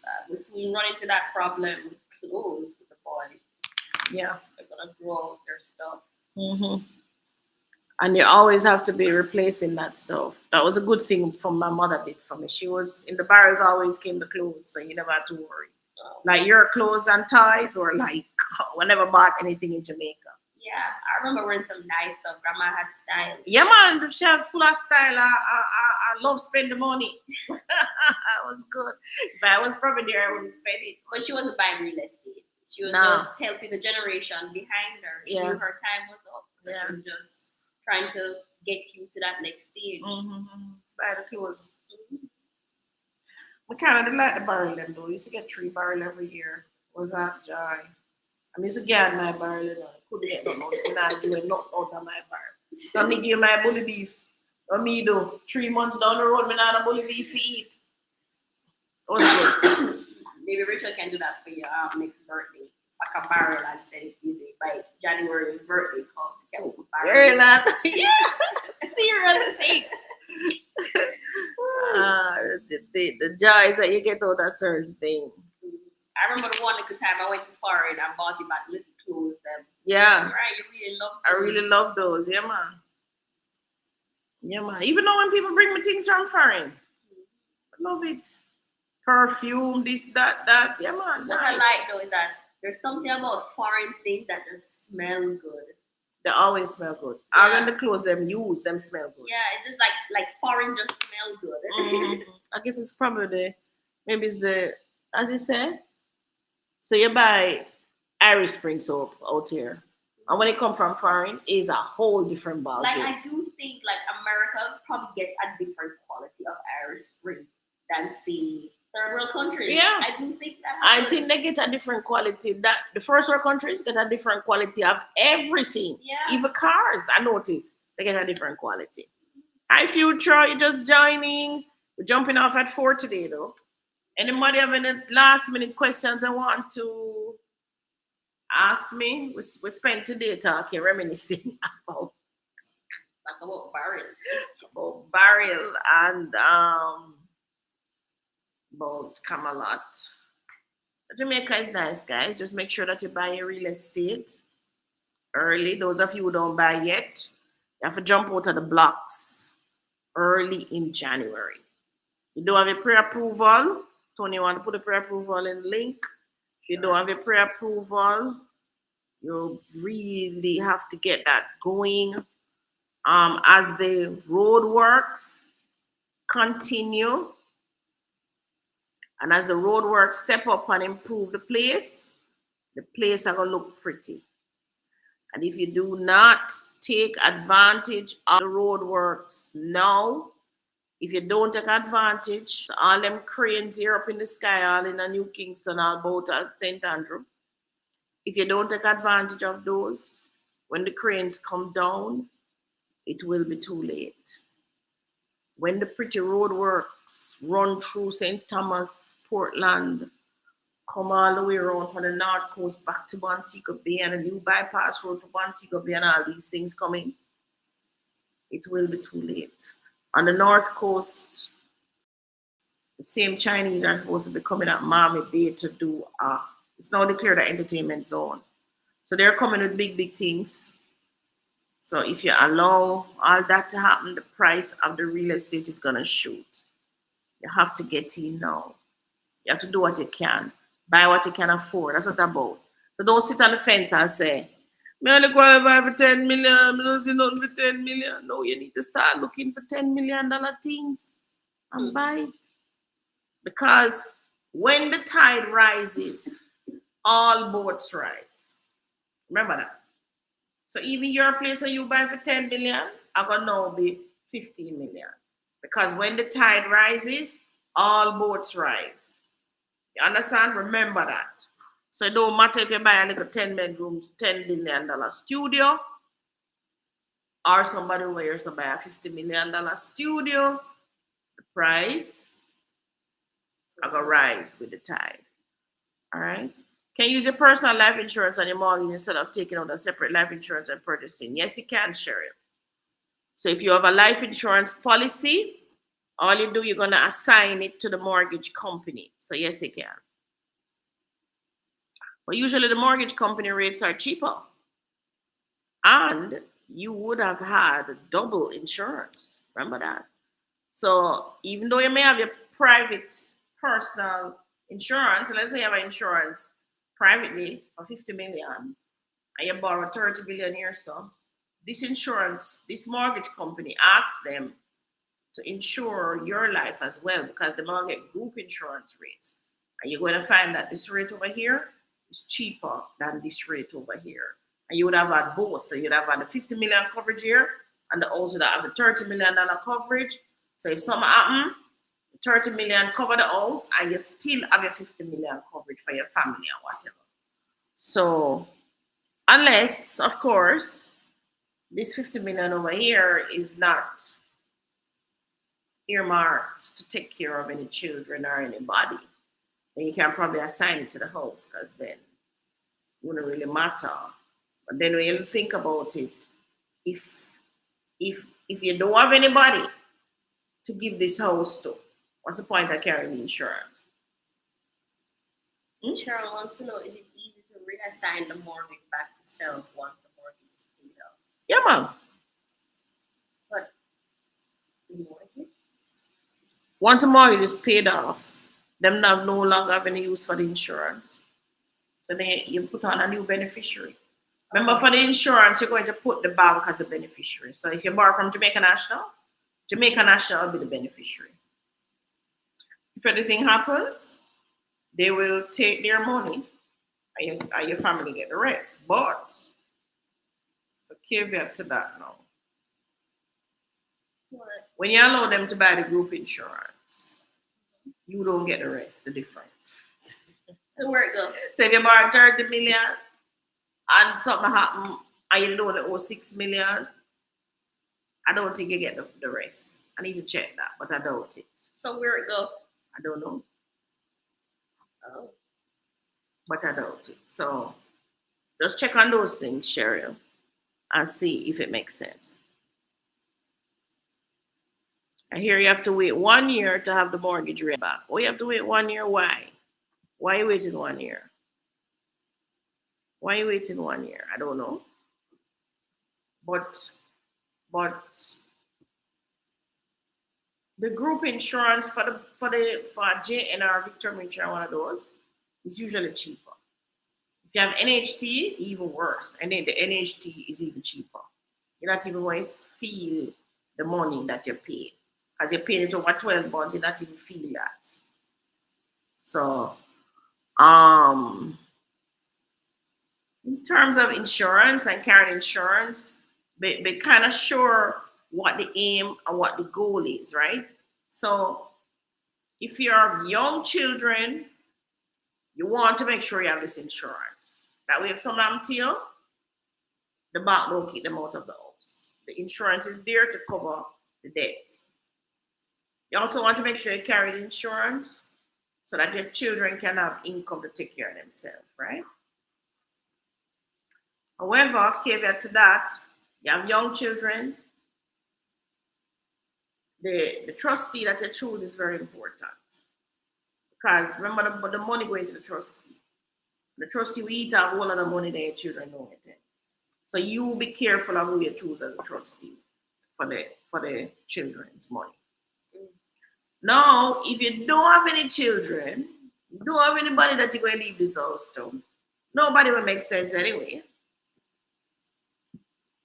we run into that problem with clothes with the boys. Yeah. They're gonna grow out their stuff. Mm-hmm. And you always have to be replacing that stuff. That was a good thing from my mother did for me. She was in the barrels always came the clothes, so you never had to worry. Like your clothes and ties, or like whenever bought anything in Jamaica. Yeah, I remember wearing some nice stuff. Grandma had style. Yeah, man, she had full of style. I love spend the money. It was good. If I was probably there, I would spend it. But she wasn't buying real estate. She was just helping the generation behind her. She knew her time was up. So she was just trying to get you to that next stage. Mm-hmm. Buy the clothes. Mm-hmm. I kind of like the barrel them though. I used to get 3 barrel every year. Was that joy? I used to get my barrel. Couldn't get nothing out. I'm not doing nothing out of my barrel. Let me give my bully beef. Let me do 3 months down the road, me not a bully beef to eat. It was good. Maybe Rachel can do that for your next birthday. Like a barrel and send it to you. By January birthday come. You're not. Yeah. Serious thing. The joys that you get out of certain thing. I remember the one little time I went to foreign and bought you back little clothes. Yeah. Right, you really love those. I really love those. Yeah, man. Yeah, man. Even though when people bring me things from foreign, I love it. Perfume, this, that. Yeah, man. What I like though is that there's something about foreign things that just smell good. They always smell good. Yeah. And when the clothes them use, them smell good. Yeah, it's just like foreign just smell good. I guess it's probably maybe it's as you said. So you buy Irish Spring soap out here. And when it comes from foreign, it's a whole different ball. Like I do think like America probably gets a different quality of Irish Spring than say third world countries. Yeah. I do think that. I think they get a different quality. That the first world countries get a different quality of everything. Yeah. Even cars, I notice they get a different quality. Hi Future, you just joining. We're jumping off at 4 today though. Anybody have any last minute questions I want to ask me? We spent today talking, reminiscing about barrel and about Camelot. Jamaica is nice, guys. Just make sure that you buy your real estate early. Those of you who don't buy yet, you have to jump out of the blocks early in January. You don't have a pre-approval. Tony, you want to put a pre-approval in the link. If you don't have a pre-approval, you really have to get that going. As the road works continue, and as the road works step up and improve the place are going to look pretty. And if you do not take advantage of the road works now, if you don't take advantage, all them cranes here up in the sky, all in a New Kingston, all about at St. Andrew, if you don't take advantage of those, when the cranes come down, it will be too late. When the pretty road works run through St. Thomas, Portland, come all the way around from the north coast back to Montego Bay and a new bypass road for Montego Bay and all these things coming, it will be too late. On the north coast, the same Chinese are supposed to be coming at Miami Bay to do, it's now declared an entertainment zone. So they're coming with big, big things. So if you allow all that to happen, the price of the real estate is going to shoot. You have to get in now. You have to do what you can. Buy what you can afford. That's what it's about. So don't sit on the fence and say, I only qualify for 10 million, I don't see nothing for 10 million. No, you need to start looking for $10 million things and buy it. Because when the tide rises, all boats rise. Remember that. So even your place that you buy for 10 million, are gonna now be 15 million. Because when the tide rises, all boats rise. You understand? Remember that. So it don't matter if you buy a little 10 bedrooms, $10 billion studio, or somebody who wears to buy a $50 million studio, the price are gonna rise with the tide. All right. Can you use your personal life insurance on your mortgage instead of taking out a separate life insurance and purchasing? Yes, you can, Cheryl. So if you have a life insurance policy, all you do, you're going to assign it to the mortgage company. So yes, you can. But usually the mortgage company rates are cheaper. And you would have had double insurance. Remember that? So even though you may have your private personal insurance, let's say you have an insurance privately for 50 million and you borrow 30 billion or so, this insurance, this mortgage company asks them to insure your life as well because they might get group insurance rates. And you're going to find that this rate over here is cheaper than this rate over here. And you would have had both. So you'd have had the 50 million coverage here and also have the $30 million coverage. So if something happens, 30 million cover the house and you still have your 50 million coverage for your family or whatever. So unless, of course, this 50 million over here is not earmarked to take care of any children or anybody, then you can probably assign it to the house because then it wouldn't really matter. But then when you think about it, if you don't have anybody to give this house to, what's the point of carrying the insurance? Cheryl wants to know, is it easy to reassign the mortgage back to self once the mortgage is paid off? Yeah, ma'am. But Once the mortgage is paid off, them now no longer have any use for the insurance. So then you put on a new beneficiary. Remember, for the insurance, you're going to put the bank as a beneficiary. So if you borrow from Jamaica National will be the beneficiary. If anything happens, they will take their money and your family get the rest. But, it's a caveat to that now. What? When you allow them to buy the group insurance, you don't get the rest, the difference. So where it go? So if you borrow 30 million and something happen and you only owe 6 million, I don't think you get the rest. I need to check that, but I doubt it. So where it go? I don't know. Oh. But I doubt it. So just check on those things, Cheryl, and see if it makes sense. I hear you have to wait 1 year to have the mortgage rate back. Oh, you have to wait 1 year? Why? Why are you waiting 1 year? Why are you waiting 1 year? I don't know. But the group insurance for JNR Victor Mutual, one of those, is usually cheaper. If you have NHT, even worse. And then the NHT is even cheaper. You're not even going to feel the money that you pay. Because you're paying it over 12 months, you not even feel that. So, in terms of insurance and carrying insurance, be kind of sure what the aim and what the goal is, right? So, if you have young children, you want to make sure you have this insurance. That way, if something happens to you, the bank don't keep them out of the house. The insurance is there to cover the debt. You also want to make sure you carry the insurance so that your children can have income to take care of themselves, right? However, caveat to that, you have young children, the trustee that you choose is very important. Because remember, the money going to the trustee. The trustee will eat up all of the money that your children don't get. So you be careful of who you choose as a trustee for the children's money. Now, if you don't have any children, you don't have anybody that you're going to leave this house to, nobody will make sense anyway.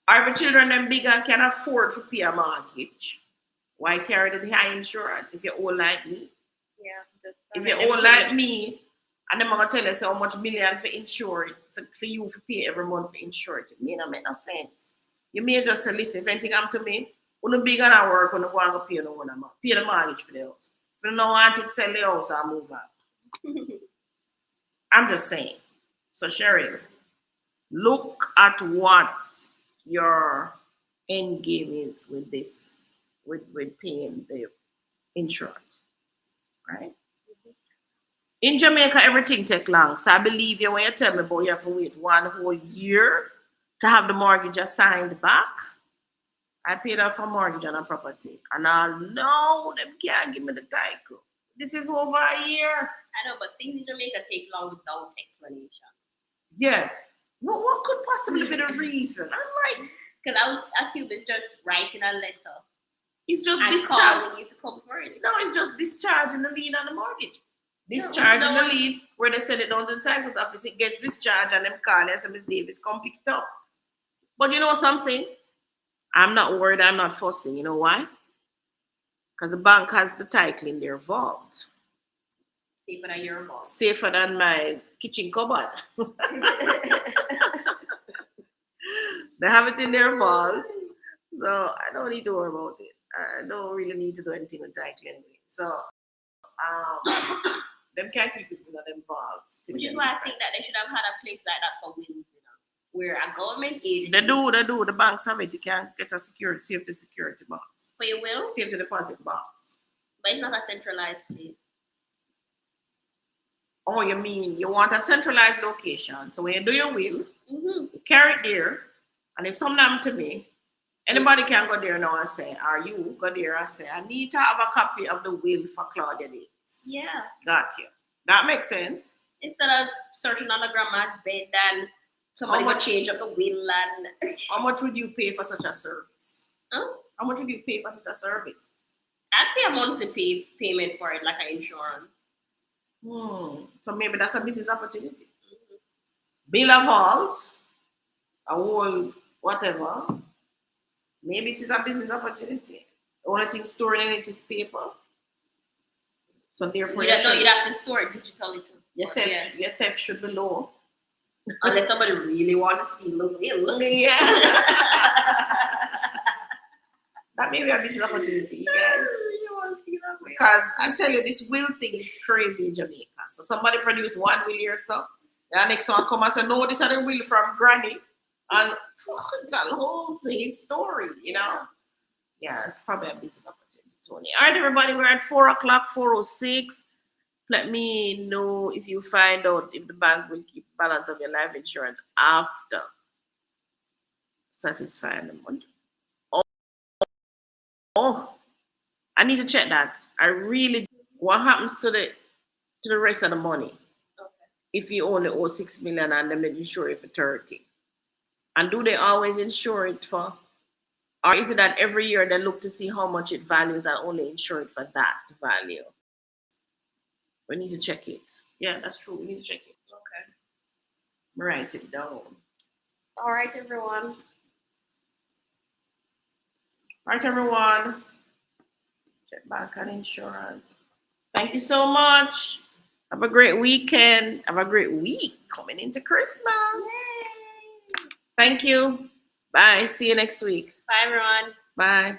Or if the children are big and can afford to pay a mortgage, why carry the high insurance if you're old like me? Yeah. If you're old like me, and then I'm going to tell you so much million for insure it, for you to pay every month for insure it. It may not make no sense. You may just say, listen, if anything happens to me, when you big and work, when you go and go pay the mortgage for the house. If you don't want to sell the house or move out. I'm just saying. So Cheryl, look at what your end game is with this, with paying the insurance, right? In Jamaica, everything take long. So I believe you when you tell me about you have to wait 1 whole year to have the mortgage assigned back. I paid off a mortgage on a property. And I know them can't give me the title. This is over a year. I know, but things in Jamaica take long without explanation. Yeah. Well, what could possibly be the reason? I'm like, because I would assume it's just writing a letter. It's just calling you to come for it. No, it's just discharging the lien on the mortgage. Discharging the lien where they send it down to the titles office. It gets discharged and them call and say, Miss Davis, come pick it up. But you know something? I'm not worried. I'm not fussing. You know why? Because the bank has the title in their vault. Safer than your vault. Safer than my kitchen cupboard. They have it in their vault. So I don't need to worry about it. I don't really need to do anything with title anyway. So them can't keep it in them vaults. Which is why I think that they should have had a place like that for wills, where a government agency. They do. The banks have it. You can get a safety security box. For your will? Safety deposit box. But it's not a centralized place. Oh, you mean you want a centralized location. So when you do your will, you carry it there. And if something happens to me, anybody can go there now and say, or you go there and say, I need to have a copy of the will for Claudia Davis. Yeah. Got you. That makes sense. Instead of searching on the grandma's bed and somebody would change up the will and... How much would you pay for such a service? Huh? How much would you pay for such a service? I'd pay a monthly payment for it, like an insurance. So maybe that's a business opportunity. Build a vault, a whole whatever. Maybe it is a business opportunity. The only thing stored in it is paper. So therefore, you'd have to store it digitally too. Your theft should be low. Unless somebody really wants to steal the will. Yeah. That may be a business opportunity, you guys. Because I tell you, this will thing is crazy in Jamaica. So somebody produce one will here, so the next one come and say, no, this is a will from Granny. And it's a whole story, you know? Yeah, it's probably a business opportunity, Tony. All right, everybody, we're at 4 o'clock, 4:06. Let me know if you find out if the bank will keep balance of your life insurance after satisfying the money. Oh, I need to check that. I really, what happens to the rest of the money? Okay. If you only owe 6 million and then they insure it for 30? And do they always insure it for, or is it that every year they look to see how much it values and only insure it for that value? We need to check it. Yeah, that's true. We need to check it. Okay. Write it down. All right, everyone. All right, everyone. Check back on insurance. Thank you so much. Have a great weekend. Have a great week coming into Christmas. Yay. Thank you. Bye. See you next week. Bye, everyone. Bye.